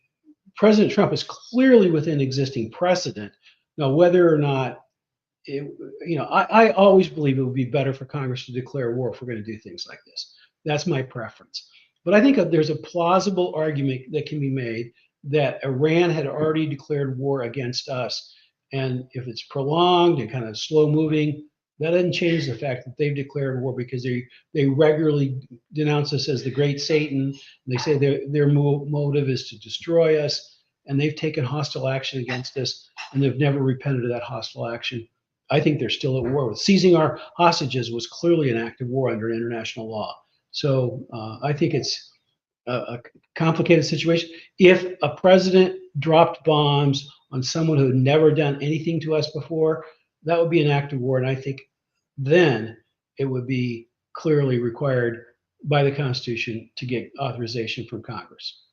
President Trump is clearly within existing precedent. Now, whether or not, I always believe it would be better for Congress to declare war if we're going to do things like this. That's my preference. But I think there's a plausible argument that can be made that Iran had already declared war against us. And if it's prolonged and kind of slow moving, that doesn't change the fact that they've declared war, because they regularly denounce us as the great Satan. They say their motive is to destroy us, and they've taken hostile action against us, and they've never repented of that hostile action. I think they're still at war with. Seizing our hostages was clearly an act of war under international law. So I think it's a complicated situation. If a president dropped bombs on someone who had never done anything to us before, that would be an act of war. And I think then it would be clearly required by the Constitution to get authorization from Congress.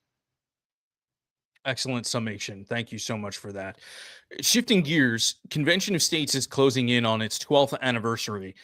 Excellent summation. Thank you so much for that. Shifting gears, Convention of States is closing in on its 12th anniversary.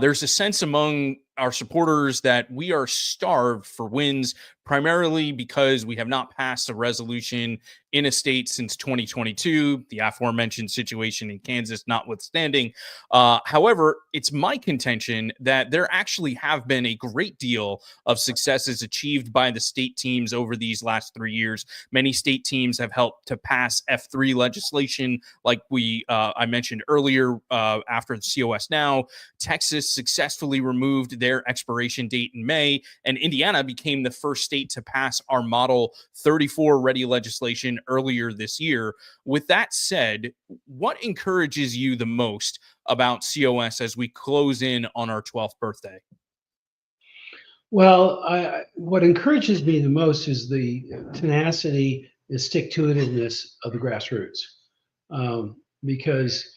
There's a sense among our supporters that we are starved for wins, primarily because we have not passed a resolution in a state since 2022, the aforementioned situation in Kansas notwithstanding. However, it's my contention that there actually have been a great deal of successes achieved by the state teams over these last 3 years. Many state teams have helped to pass F3 legislation, like I mentioned earlier, after the COS now. Texas successfully removed their expiration date in May, and Indiana became the first state to pass our Model 34 ready legislation earlier this year. With that said, what encourages you the most about COS as we close in on our 12th birthday? Well, what encourages me the most is the tenacity and stick-to-itiveness of the grassroots, because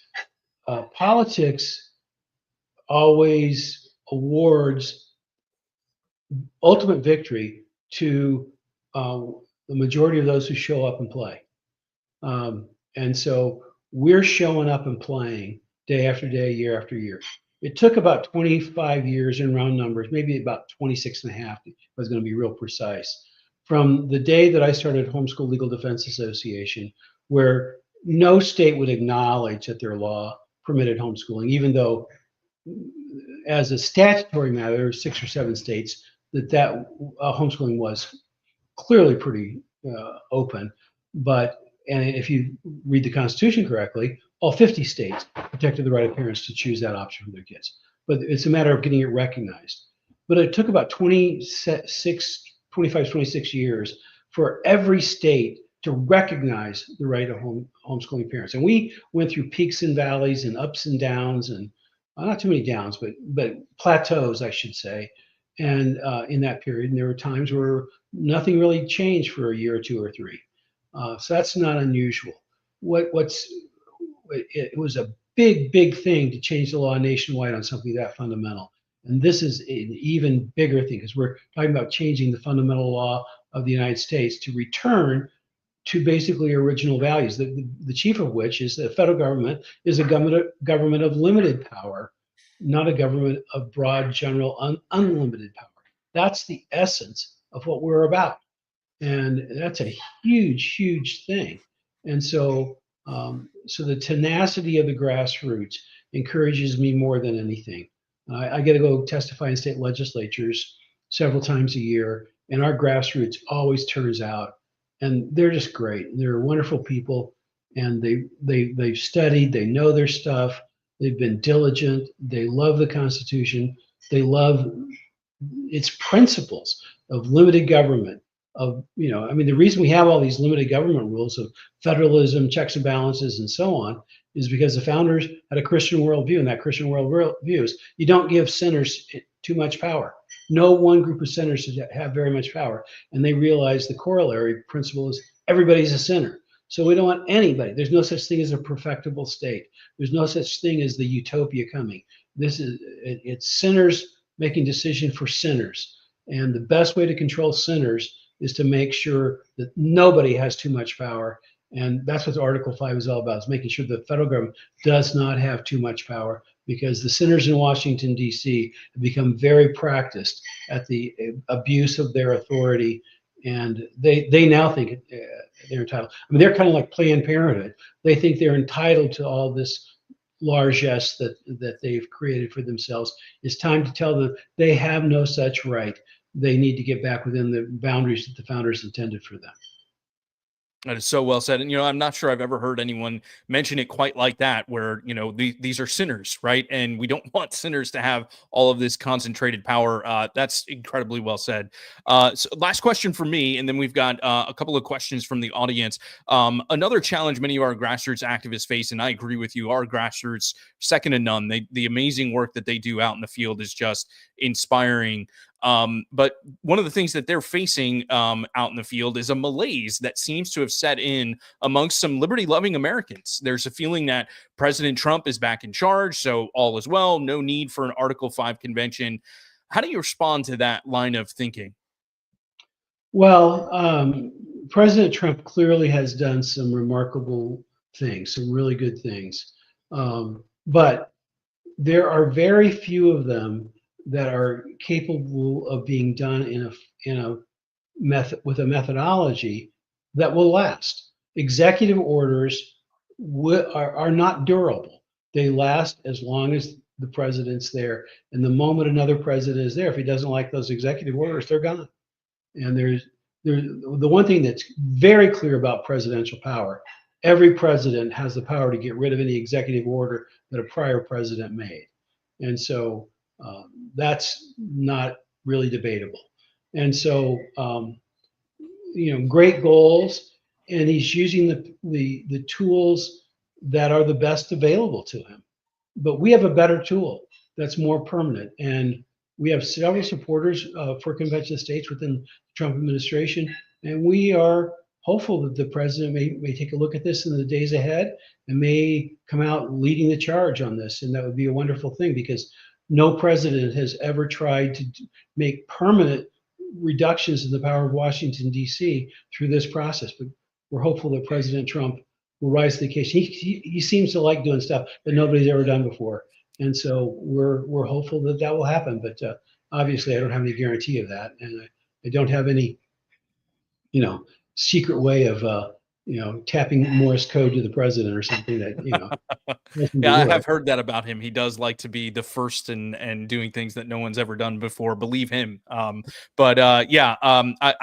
politics always awards ultimate victory to the majority of those who show up and play. And so we're showing up and playing day after day, year after year. It took about 25 years in round numbers, maybe about 26 and a half, if I was going to be real precise, from the day that I started Homeschool Legal Defense Association, where no state would acknowledge that their law permitted homeschooling, even though as a statutory matter, there were 6 or 7 states that homeschooling was clearly pretty open. But, and if you read the Constitution correctly, all 50 states protected the right of parents to choose that option for their kids. But it's a matter of getting it recognized. But it took about 25, 26 years for every state to recognize the right of homeschooling parents. And we went through peaks and valleys and ups and downs, and not too many downs, but plateaus, I should say. And in that period, and there were times where nothing really changed for a year or 2 or 3. So that's not unusual. It was a big thing to change the law nationwide on something that fundamental. And this is an even bigger thing, because we're talking about changing the fundamental law of the United States to return to basically original values, the chief of which is the federal government is a government of limited power, not a government of broad, general, unlimited power. That's the essence of what we're about. And that's a huge thing. And so, so the tenacity of the grassroots encourages me more than anything. I get to go testify in state legislatures several times a year, and our grassroots always turns out, and they're just great. They're wonderful people, and they've studied, they know their stuff, they've been diligent, they love the Constitution, they love its principles of limited government, of, I mean, the reason we have all these limited government rules of federalism, checks and balances, and so on, is because the founders had a Christian worldview, and that Christian worldview is you don't give sinners too much power. No one group of sinners have very much power, and they realize the corollary principle is everybody's a sinner. So we don't want anybody. There's no such thing as a perfectible state. There's no such thing as the utopia coming. It's sinners making decision for sinners, and the best way to control sinners is to make sure that nobody has too much power. And that's what Article 5 is all about, is making sure the federal government does not have too much power, because the sinners in Washington, D.C. have become very practiced at the abuse of their authority. And they now think they're entitled. I mean, they're kind of like Planned Parenthood. They think they're entitled to all this largesse that they've created for themselves. It's time to tell them they have no such right. They need to get back within the boundaries that the founders intended for them. That is so well said. And, I'm not sure I've ever heard anyone mention it quite like that, where, these are sinners, right? And we don't want sinners to have all of this concentrated power. That's incredibly well said. So last question for me, and then we've got a couple of questions from the audience. Another challenge many of our grassroots activists face, and I agree with you, our grassroots, second to none. The amazing work that they do out in the field is just inspiring. But one of the things that they're facing out in the field is a malaise that seems to have set in amongst some liberty-loving Americans. There's a feeling that President Trump is back in charge, so all is well, no need for an Article 5 convention. How do you respond to that line of thinking? Well, President Trump clearly has done some remarkable things, some really good things. But there are very few of them that are capable of being done in a method with a methodology that will last. Executive orders are not durable. They last as long as the president's there. And the moment another president is there, if he doesn't like those executive orders, they're gone. And there's the one thing that's very clear about presidential power: every president has the power to get rid of any executive order that a prior president made. And so that's not really debatable. And so, great goals, and he's using the tools that are the best available to him. But we have a better tool that's more permanent. And we have several supporters for convention of states within the Trump administration. And we are hopeful that the president may take a look at this in the days ahead and may come out leading the charge on this. And that would be a wonderful thing, because no president has ever tried to make permanent reductions in the power of Washington, D.C. through this process. But we're hopeful that President Trump will rise to the occasion. He seems to like doing stuff that nobody's ever done before. And so we're hopeful that will happen. But obviously, I don't have any guarantee of that. And I don't have any, secret way of, tapping Morse code to the president or something that, Yeah, I have heard that about him. He does like to be the first and doing things that no one's ever done before. Believe him. I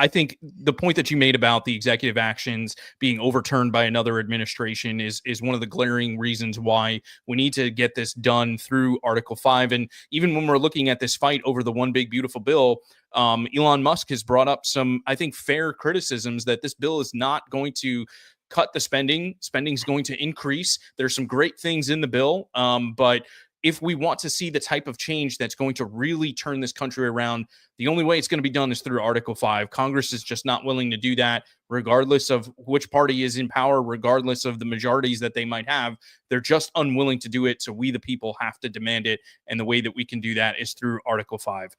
think the point that you made about the executive actions being overturned by another administration is one of the glaring reasons why we need to get this done through Article 5. And even when we're looking at this fight over the one big beautiful bill, Elon Musk has brought up some, I think, fair criticisms that this bill is not going to cut the spending. Spending is going to increase. There's some great things in the bill, but if we want to see the type of change that's going to really turn this country around, the only way it's going to be done is through Article 5. Congress is just not willing to do that, regardless of which party is in power, regardless of the majorities that they might have. They're just unwilling to do it, so we, the people, have to demand it, and the way that we can do that is through Article 5.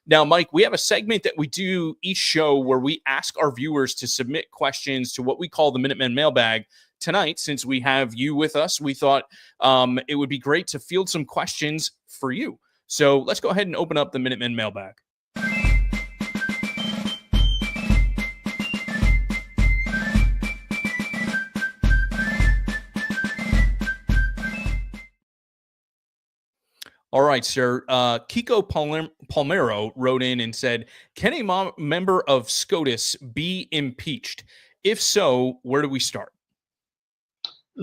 Now, Mike, we have a segment that we do each show where we ask our viewers to submit questions to what we call the Minutemen Mailbag. Tonight, since we have you with us, we thought it would be great to field some questions for you. So let's go ahead and open up the Minutemen Mailbag. All right, sir. Kiko Palmero wrote in and said, can a member of SCOTUS be impeached? If so, where do we start?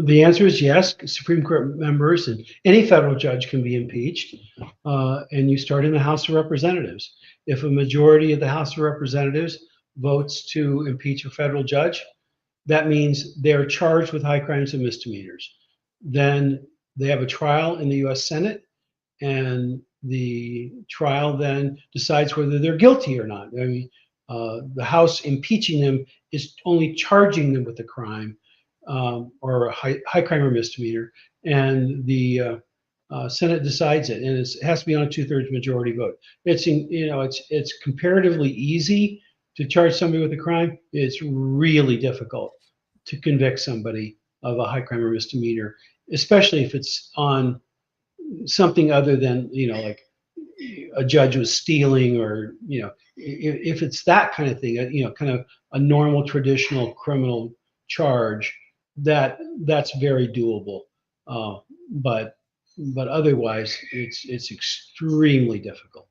The answer is yes. Supreme Court members and any federal judge can be impeached. And you start in the House of Representatives. If a majority of the House of Representatives votes to impeach a federal judge, that means they're charged with high crimes and misdemeanors. Then they have a trial in the U.S. Senate, and the trial then decides whether they're guilty or not. I mean, the House impeaching them is only charging them with a crime. Or a high crime or misdemeanor, and the Senate decides it, and it has to be on a 2/3 majority vote. It's comparatively easy to charge somebody with a crime. It's really difficult to convict somebody of a high crime or misdemeanor, especially if it's on something other than like a judge was stealing, or if it's that kind of thing, kind of a normal traditional criminal charge. That's very doable, but otherwise it's extremely difficult.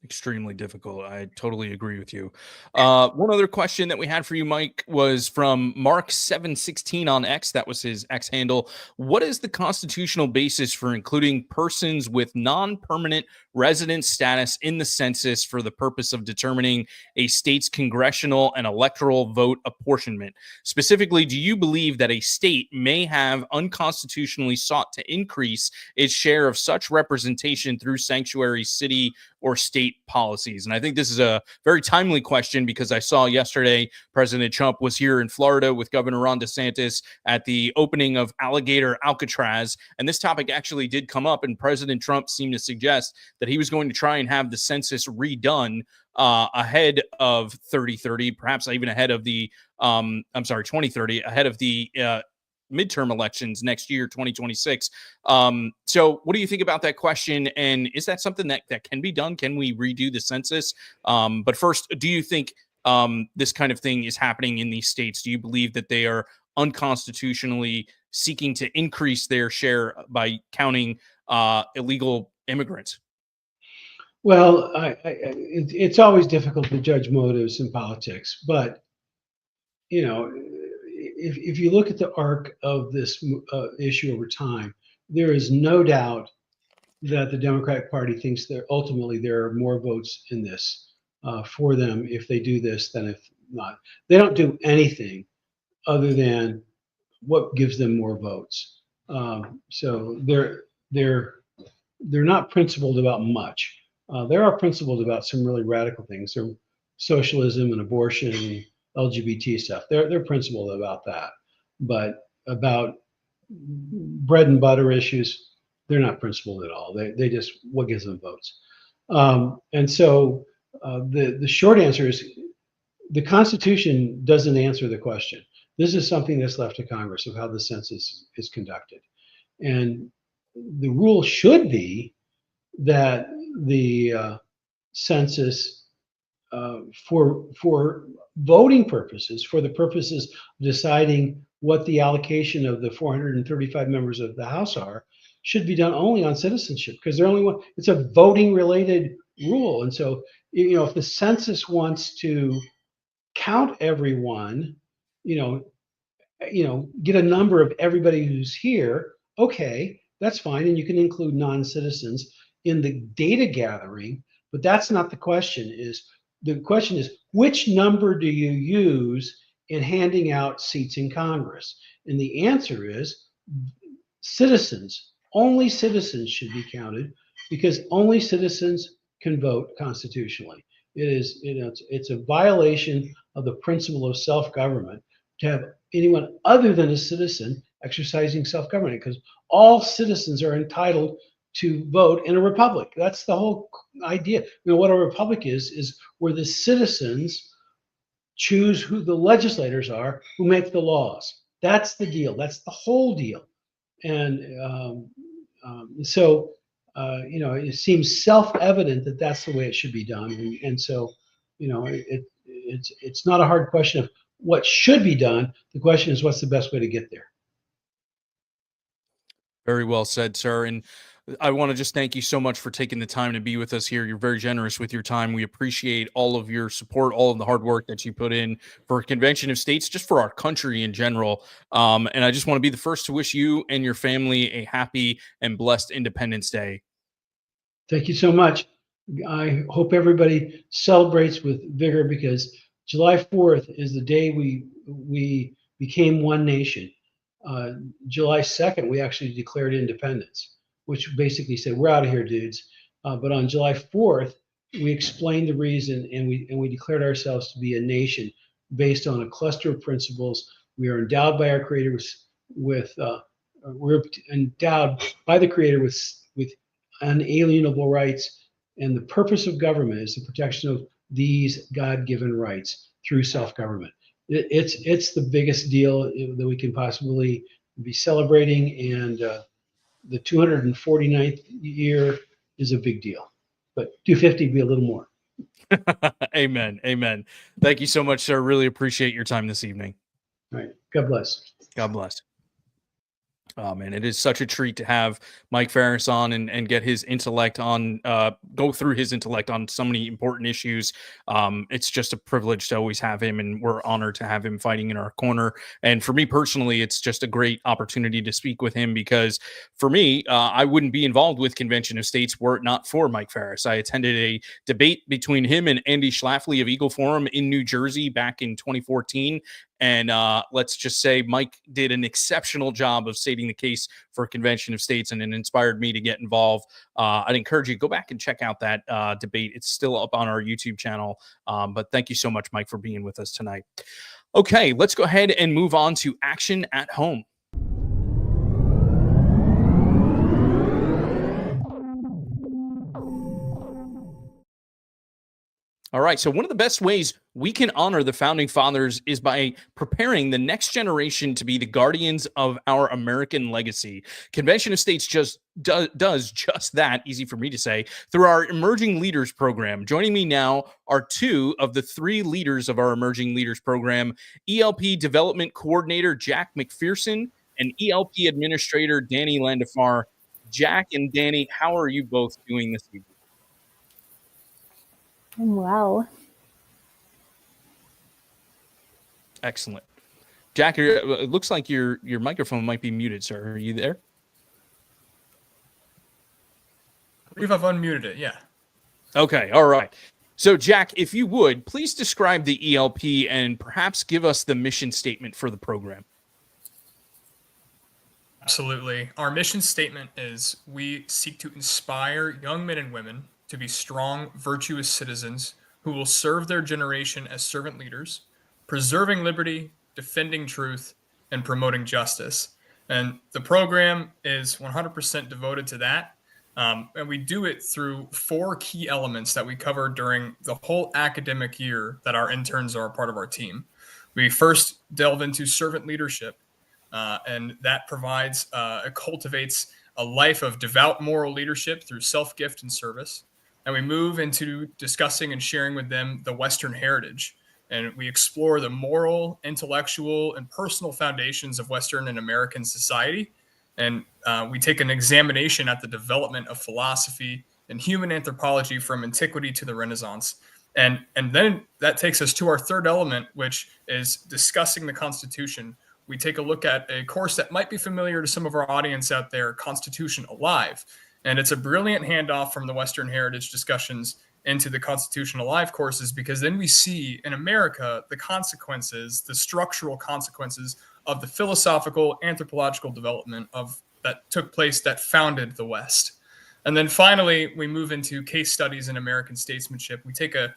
Extremely difficult. I totally agree with you. One other question that we had for you, Mike, was from Mark716 on X. That was his X handle. What is the constitutional basis for including persons with non-permanent resident status in the census for the purpose of determining a state's congressional and electoral vote apportionment. Specifically, do you believe that a state may have unconstitutionally sought to increase its share of such representation through sanctuary city or state policies? And I think this is a very timely question because I saw yesterday President Trump was here in Florida with Governor Ron DeSantis at the opening of Alligator Alcatraz. And this topic actually did come up, and President Trump seemed to suggest that he was going to try and have the census redone ahead of 3030, perhaps even ahead of the 2030, ahead of the midterm elections next year, 2026. So what do you think about that question? And is that something that can be done? Can we redo the census? But first, do you think this kind of thing is happening in these states? Do you believe that they are unconstitutionally seeking to increase their share by counting illegal immigrants? Well, it's always difficult to judge motives in politics, but if you look at the arc of this issue over time, there is no doubt that the Democratic Party thinks that ultimately there are more votes in this for them if they do this than if not. They don't do anything other than what gives them more votes. So they're not principled about much. They are principled about some really radical things. They're socialism and abortion and LGBT stuff. They're principled about that, but about bread and butter issues, they're not principled at all. They just what gives them votes. And so the short answer is the Constitution doesn't answer the question. This is something that's left to Congress of how the census is conducted, and the rule should be that the census for voting purposes, for the purposes of deciding what the allocation of the 435 members of the House are, should be done only on citizenship, because they're only one. It's a voting related rule. And so, if the census wants to count everyone, get a number of everybody who's here, okay, that's fine. And you can include non-citizens in the data gathering, but that's not the question. The question is, which number do you use in handing out seats in Congress? And the answer is citizens. Only citizens should be counted, because only citizens can vote constitutionally. It's a violation of the principle of self-government to have anyone other than a citizen exercising self-government, because all citizens are entitled to vote in a republic. That's the whole idea. What a republic is where the citizens choose who the legislators are who make the laws. That's the deal. That's the whole deal. And so it seems self-evident that that's the way it should be done. And so, it's not a hard question of what should be done. The question is, what's the best way to get there? Very well said, sir. And I want to just thank you so much for taking the time to be with us here. You're very generous with your time. We appreciate all of your support, all of the hard work that you put in for Convention of States, just for our country in general. And I just want to be the first to wish you and your family a happy and blessed Independence Day. Thank you so much. I hope everybody celebrates with vigor, because July 4th is the day we became one nation. July 2nd, we actually declared independence, which basically said, we're out of here, dudes. But on July 4th, we explained the reason, and we declared ourselves to be a nation based on a cluster of principles. We are endowed by our Creator we're endowed by the Creator with unalienable rights, and the purpose of government is the protection of these God-given rights through self-government. It's the biggest deal that we can possibly be celebrating, and the 249th year is a big deal, but 250 be a little more. Amen. Amen. Thank you so much, sir. Really appreciate your time this evening. All right. God bless. God bless. Oh man, it is such a treat to have Mike Farris on and get his intellect on, go through his intellect on so many important issues. It's just a privilege to always have him, and we're honored to have him fighting in our corner. And for me personally, it's just a great opportunity to speak with him because for me, I wouldn't be involved with Convention of States were it not for Mike Farris. I attended a debate between him and Andy Schlafly of Eagle Forum in New Jersey back in 2014. And let's just say Mike did an exceptional job of stating the case for Convention of States, and it inspired me to get involved. I'd encourage you to go back and check out that debate. It's still up on our YouTube channel. But thank you so much, Mike, for being with us tonight. Okay, let's go ahead and move on to action at home. All right. So one of the best ways we can honor the founding fathers is by preparing the next generation to be the guardians of our American legacy. Convention of States just does just that, easy for me to say, through our Emerging Leaders program. Joining me now are two of the three leaders of our Emerging Leaders program, ELP Development Coordinator Jack McPherson and ELP Administrator Danny Landafar. Jack and Danny, how are you both doing this evening? Wow. Excellent. Jack, it looks like your microphone might be muted, sir. Are you there? I believe I've unmuted it, yeah. Okay, all right. So, Jack, if you would, please describe the ELP and perhaps give us the mission statement for the program. Absolutely. Our mission statement is we seek to inspire young men and women to be strong, virtuous citizens who will serve their generation as servant leaders, preserving liberty, defending truth, and promoting justice. And the program is 100% devoted to that. And we do it through 4 key elements that we cover during the whole academic year that our interns are a part of our team. We first delve into servant leadership, and that provides, it cultivates a life of devout moral leadership through self-gift and service. And we move into discussing and sharing with them the Western heritage. And we explore the moral, intellectual, and personal foundations of Western and American society. And we take an examination at the development of philosophy and human anthropology from antiquity to the Renaissance. And then that takes us to our third element, which is discussing the Constitution. We take a look at a course that might be familiar to some of our audience out there, Constitution Alive. And it's a brilliant handoff from the Western Heritage discussions into the Constitution Alive courses, because then we see in America the consequences, the structural consequences of the philosophical, anthropological development of that took place that founded the West. And then finally, we move into case studies in American statesmanship. We take a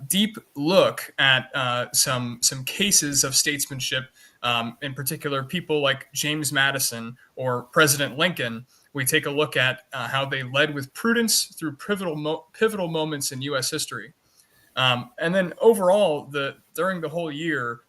deep look at some cases of statesmanship, in particular, people like James Madison or President Lincoln. We take a look at how they led with prudence through pivotal moments in U.S. history. And then overall, during the whole year,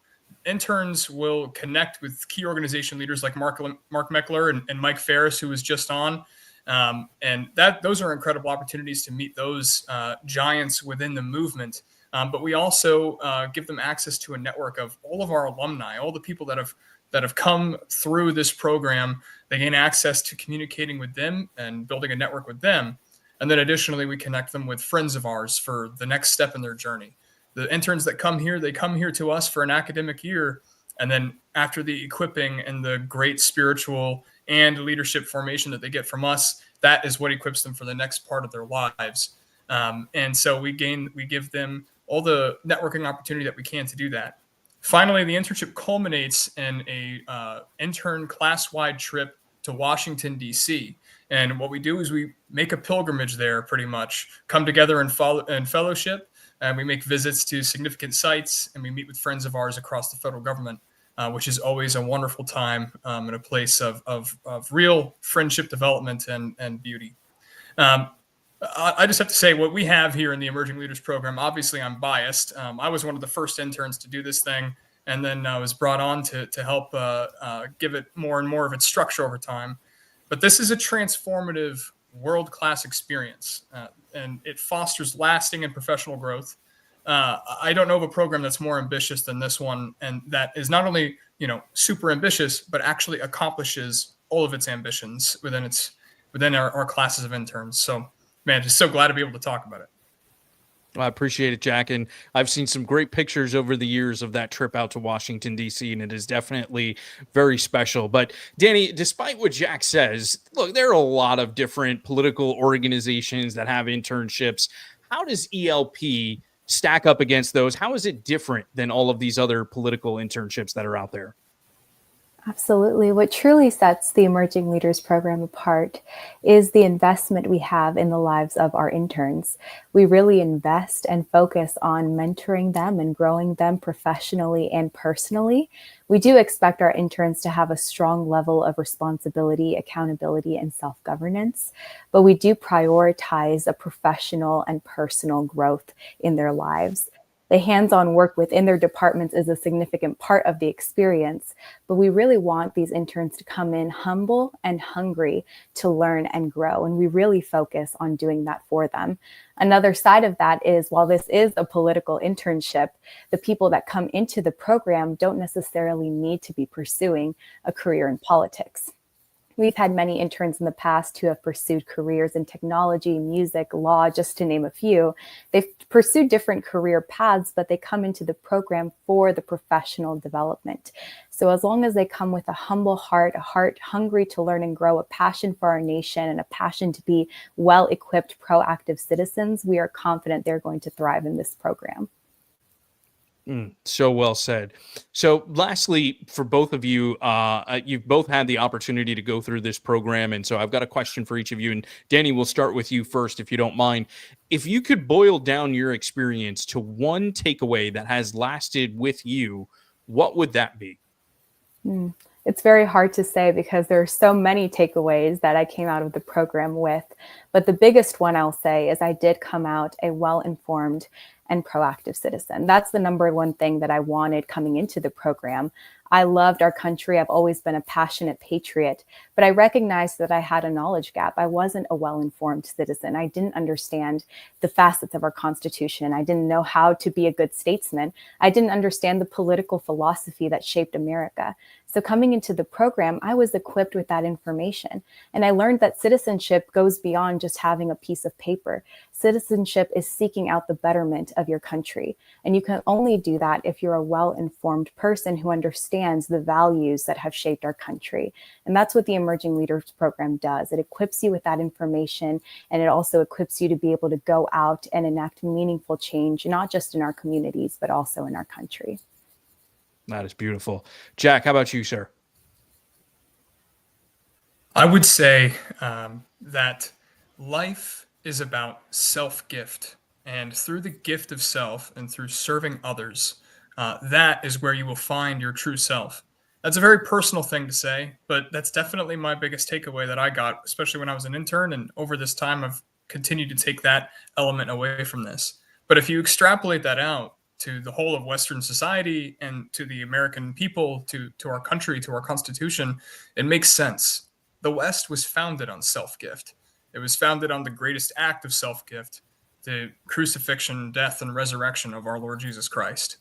interns will connect with key organization leaders like Mark Meckler and Mike Farris, who was just on. And those are incredible opportunities to meet those giants within the movement. But we also give them access to a network of all of our alumni, all the people that have come through this program. They gain access to communicating with them and building a network with them. And then additionally, we connect them with friends of ours for the next step in their journey. The interns that come here, they come here to us for an academic year. And then after the equipping and the great spiritual and leadership formation that they get from us, that is what equips them for the next part of their lives. And so we give them all the networking opportunity that we can to do that. Finally, the internship culminates in a intern class-wide trip to Washington, D.C. And what we do is we make a pilgrimage there, pretty much, come together in fellowship, and we make visits to significant sites, and we meet with friends of ours across the federal government, which is always a wonderful time and a place of real friendship development and beauty. I just have to say, what we have here in the Emerging Leaders program, obviously I'm biased. I was one of the first interns to do this thing, and then I was brought on to help give it more and more of its structure over time. But this is a transformative, world-class experience, and it fosters lasting and professional growth. I don't know of a program that's more ambitious than this one, and that is not only super ambitious, but actually accomplishes all of its ambitions within our classes of interns. So, man, just so glad to be able to talk about it. I appreciate it, Jack. And I've seen some great pictures over the years of that trip out to Washington, D.C., and it is definitely very special. But Danny, despite what Jack says, look, there are a lot of different political organizations that have internships. How does ELP stack up against those? How is it different than all of these other political internships that are out there? Absolutely. What truly sets the Emerging Leaders Program apart is the investment we have in the lives of our interns. We really invest and focus on mentoring them and growing them professionally and personally. We do expect our interns to have a strong level of responsibility, accountability, and self-governance, but we do prioritize a professional and personal growth in their lives. The hands-on work within their departments is a significant part of the experience, but we really want these interns to come in humble and hungry to learn and grow, and we really focus on doing that for them. Another side of that is, while this is a political internship, the people that come into the program don't necessarily need to be pursuing a career in politics. We've had many interns in the past who have pursued careers in technology, music, law, just to name a few. They've pursued different career paths, but they come into the program for the professional development. So as long as they come with a humble heart, a heart hungry to learn and grow, a passion for our nation, and a passion to be well-equipped, proactive citizens, we are confident they're going to thrive in this program. So well said. So lastly, for both of you, you've both had the opportunity to go through this program. And so I've got a question for each of you. And Danny, we'll start with you first, if you don't mind. If you could boil down your experience to one takeaway that has lasted with you, what would that be? It's very hard to say because there are so many takeaways that I came out of the program with. But the biggest one I'll say is I did come out a well-informed and proactive citizen. That's the number one thing that I wanted coming into the program. I loved our country. I've always been a passionate patriot, but I recognized that I had a knowledge gap. I wasn't a well-informed citizen. I didn't understand the facets of our Constitution. I didn't know how to be a good statesman. I didn't understand the political philosophy that shaped America. So coming into the program, I was equipped with that information. And I learned that citizenship goes beyond just having a piece of paper. Citizenship is seeking out the betterment of your country. And you can only do that if you're a well-informed person who understands the values that have shaped our country. And that's what the Emerging Leaders Program does. It equips you with that information, and it also equips you to be able to go out and enact meaningful change, not just in our communities, but also in our country. That is beautiful. Jack, how about you, sir? I would say that life is about self-gift. And through the gift of self and through serving others, that is where you will find your true self. That's a very personal thing to say, but that's definitely my biggest takeaway that I got, especially when I was an intern. And over this time, I've continued to take that element away from this. But if you extrapolate that out to the whole of Western society and to the American people, to our country, to our Constitution, it makes sense. The West was founded on self-gift. It was founded on the greatest act of self-gift, the crucifixion, death, and resurrection of our Lord Jesus Christ.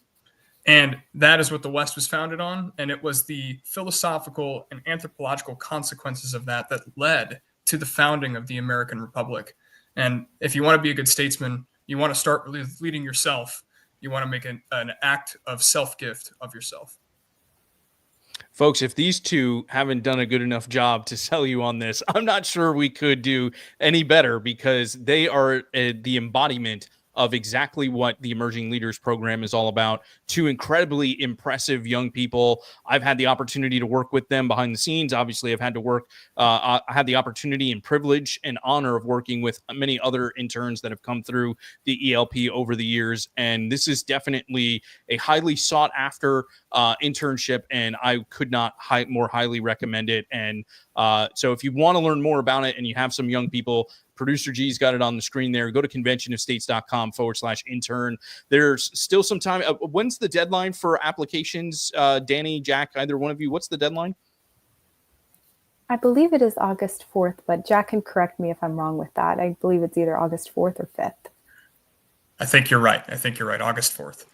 And that is what the West was founded on. And it was the philosophical and anthropological consequences of that that led to the founding of the American Republic. And if you want to be a good statesman, you want to start leading yourself. You want to make an act of self-gift of yourself. Folks, if these two haven't done a good enough job to sell you on this, I'm not sure we could do any better, because they are the embodiment of exactly what the Emerging Leaders Program is all about. Two incredibly impressive young people. I've had the opportunity to work with them behind the scenes. Obviously, I've had to work. I had the opportunity and privilege and honor of working with many other interns that have come through the ELP over the years. And this is definitely a highly sought after internship, and I could not more highly recommend it. And so if you want to learn more about it and you have some young people, Producer G's got it on the screen there. Go to conventionofstates.com/intern. There's still some time. When's the deadline for applications? Danny, Jack, either one of you, what's the deadline? I believe it is August 4th, but Jack can correct me if I'm wrong with that. I believe it's either August 4th or 5th. I think you're right. August 4th.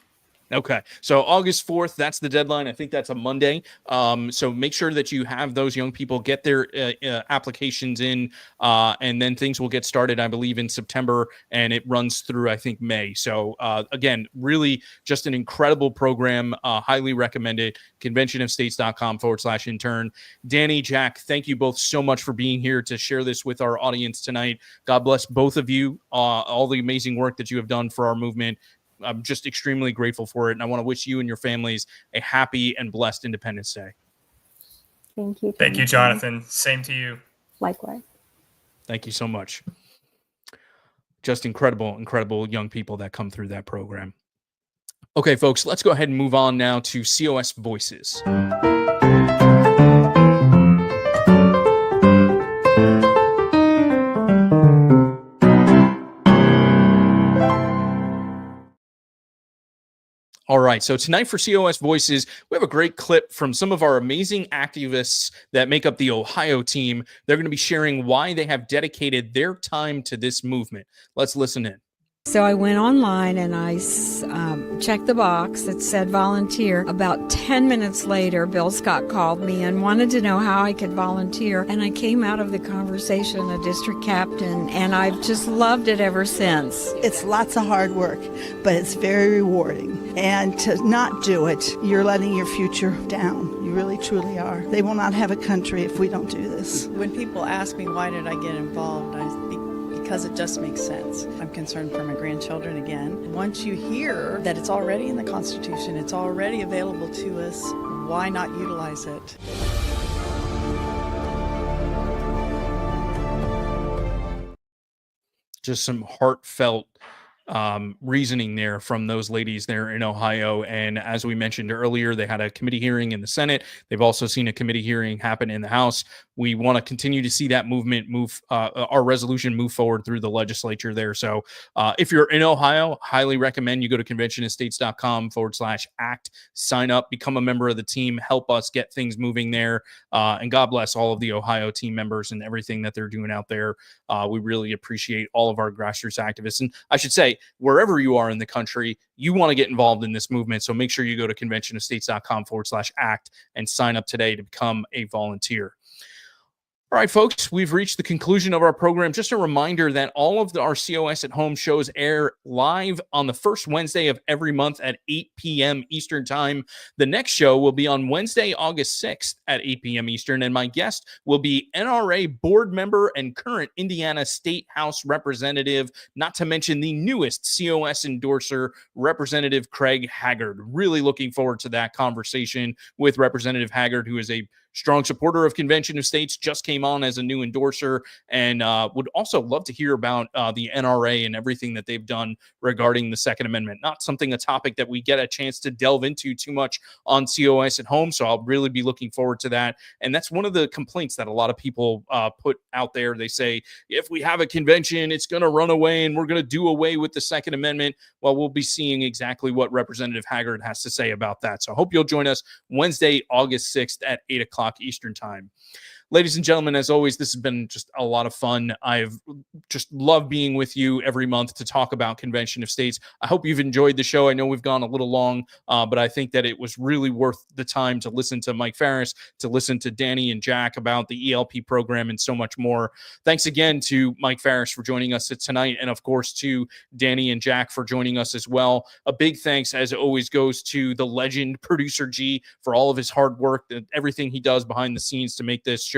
Okay, so August 4th, that's the deadline. I think that's a Monday. So make sure that you have those young people get their applications in, and then things will get started, I believe, in September, and it runs through, I think, May. So again, really just an incredible program. Highly recommend it. Conventionofstates.com/intern. Danny, Jack, thank you both so much for being here to share this with our audience tonight. God bless both of you, all the amazing work that you have done for our movement. I'm just extremely grateful for it. And I want to wish you and your families a happy and blessed Independence Day. Thank you. Thank you, Jonathan. Same to you. Likewise. Thank you so much. Just incredible young people that come through that program. Okay, folks, let's go ahead and move on now to COS Voices. All right, so tonight for COS Voices, we have a great clip from some of our amazing activists that make up the Ohio team. They're going to be sharing why they have dedicated their time to this movement. Let's listen in. So I went online and I checked the box that said volunteer. About 10 minutes later, Bill Scott called me and wanted to know how I could volunteer. And I came out of the conversation a district captain, and I've just loved it ever since. It's lots of hard work, but it's very rewarding. And to not do it, you're letting your future down. You really, truly are. They will not have a country if we don't do this. When people ask me why did I get involved, because it just makes sense. I'm concerned for my grandchildren again. Once you hear that it's already in the Constitution, it's already available to us, why not utilize it? Just some heartfelt reasoning there from those ladies there in Ohio. And as we mentioned earlier, they had a committee hearing in the Senate. They've also seen a committee hearing happen in the House. We want to continue to see that movement move, our resolution move forward through the legislature there. So if you're in Ohio, highly recommend you go to conventionofstates.com/act, sign up, become a member of the team, help us get things moving there. And God bless all of the Ohio team members and everything that they're doing out there. We really appreciate all of our grassroots activists. And I should say, wherever you are in the country, you want to get involved in this movement. So make sure you go to conventionofstates.com/act and sign up today to become a volunteer. All right, folks, we've reached the conclusion of our program. Just a reminder that all of our COS at Home shows air live on the first Wednesday of every month at 8 p.m. Eastern Time. The next show will be on Wednesday, August 6th at 8 p.m. Eastern, and my guest will be NRA board member and current Indiana State House Representative, not to mention the newest COS endorser, Representative Craig Haggard. Really looking forward to that conversation with Representative Haggard, who is a strong supporter of Convention of States, just came on as a new endorser, and would also love to hear about the NRA and everything that they've done regarding the Second Amendment. Not a topic that we get a chance to delve into too much on COS at Home, so I'll really be looking forward to that. And that's one of the complaints that a lot of people put out there. They say, if we have a convention, it's going to run away and we're going to do away with the Second Amendment. Well, we'll be seeing exactly what Representative Haggard has to say about that. So I hope you'll join us Wednesday, August 6th at 8 o'clock Eastern Time. Ladies and gentlemen, as always, this has been just a lot of fun. I've just loved being with you every month to talk about Convention of States. I hope you've enjoyed the show. I know we've gone a little long, but I think that it was really worth the time to listen to Mike Farris, to listen to Danny and Jack about the ELP program and so much more. Thanks again to Mike Farris for joining us tonight, and of course to Danny and Jack for joining us as well. A big thanks, as always, goes to the legend Producer G for all of his hard work and everything he does behind the scenes to make this show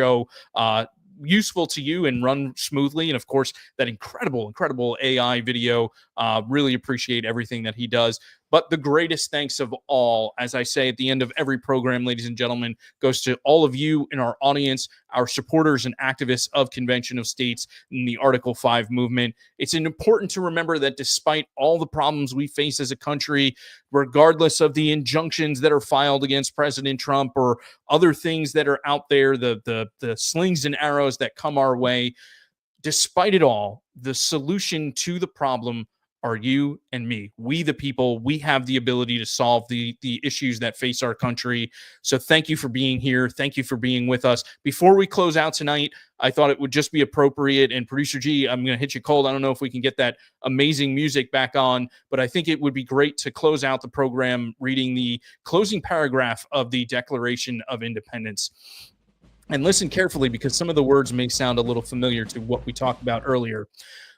useful to you and run smoothly. And of course, that incredible AI video. Really appreciate everything that he does. But the greatest thanks of all, as I say at the end of every program, ladies and gentlemen, goes to all of you in our audience, our supporters and activists of Convention of States and the Article 5 movement. It's important to remember that despite all the problems we face as a country, regardless of the injunctions that are filed against President Trump or other things that are out there, the slings and arrows that come our way, despite it all, the solution to the problem are you and me. We, the people, we have the ability to solve the issues that face our country. So thank you for being here. Thank you for being with us. Before we close out tonight, I thought it would just be appropriate, and Producer G, I'm going to hit you cold. I don't know if we can get that amazing music back on, but I think it would be great to close out the program reading the closing paragraph of the Declaration of Independence. And listen carefully, because some of the words may sound a little familiar to what we talked about earlier.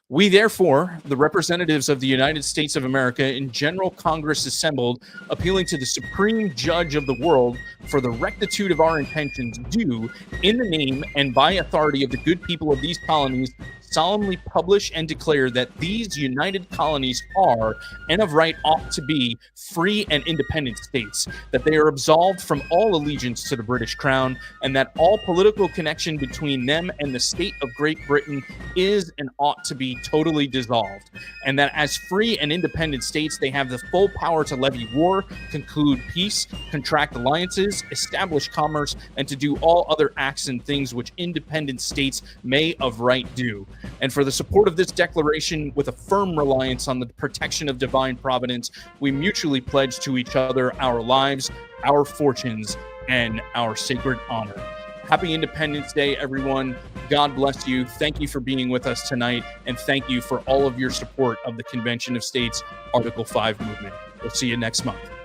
We, therefore, the representatives of the United States of America in General Congress assembled, appealing to the supreme judge of the world for the rectitude of our intentions, do, in the name and by authority of the good people of these colonies, solemnly publish and declare that these united colonies are, and of right ought to be, free and independent states, that they are absolved from all allegiance to the British Crown, and that all political connection between them and the state of Great Britain is and ought to be totally dissolved, and that as free and independent states they have the full power to levy war, conclude peace, contract alliances, establish commerce, and to do all other acts and things which independent states may of right do. And for the support of this declaration, with a firm reliance on the protection of divine providence, we mutually pledge to each other our lives, our fortunes, and our sacred honor. Happy Independence Day, everyone. God bless you. Thank you for being with us tonight, and thank you for all of your support of the Convention of States Article 5 movement. We'll see you next month.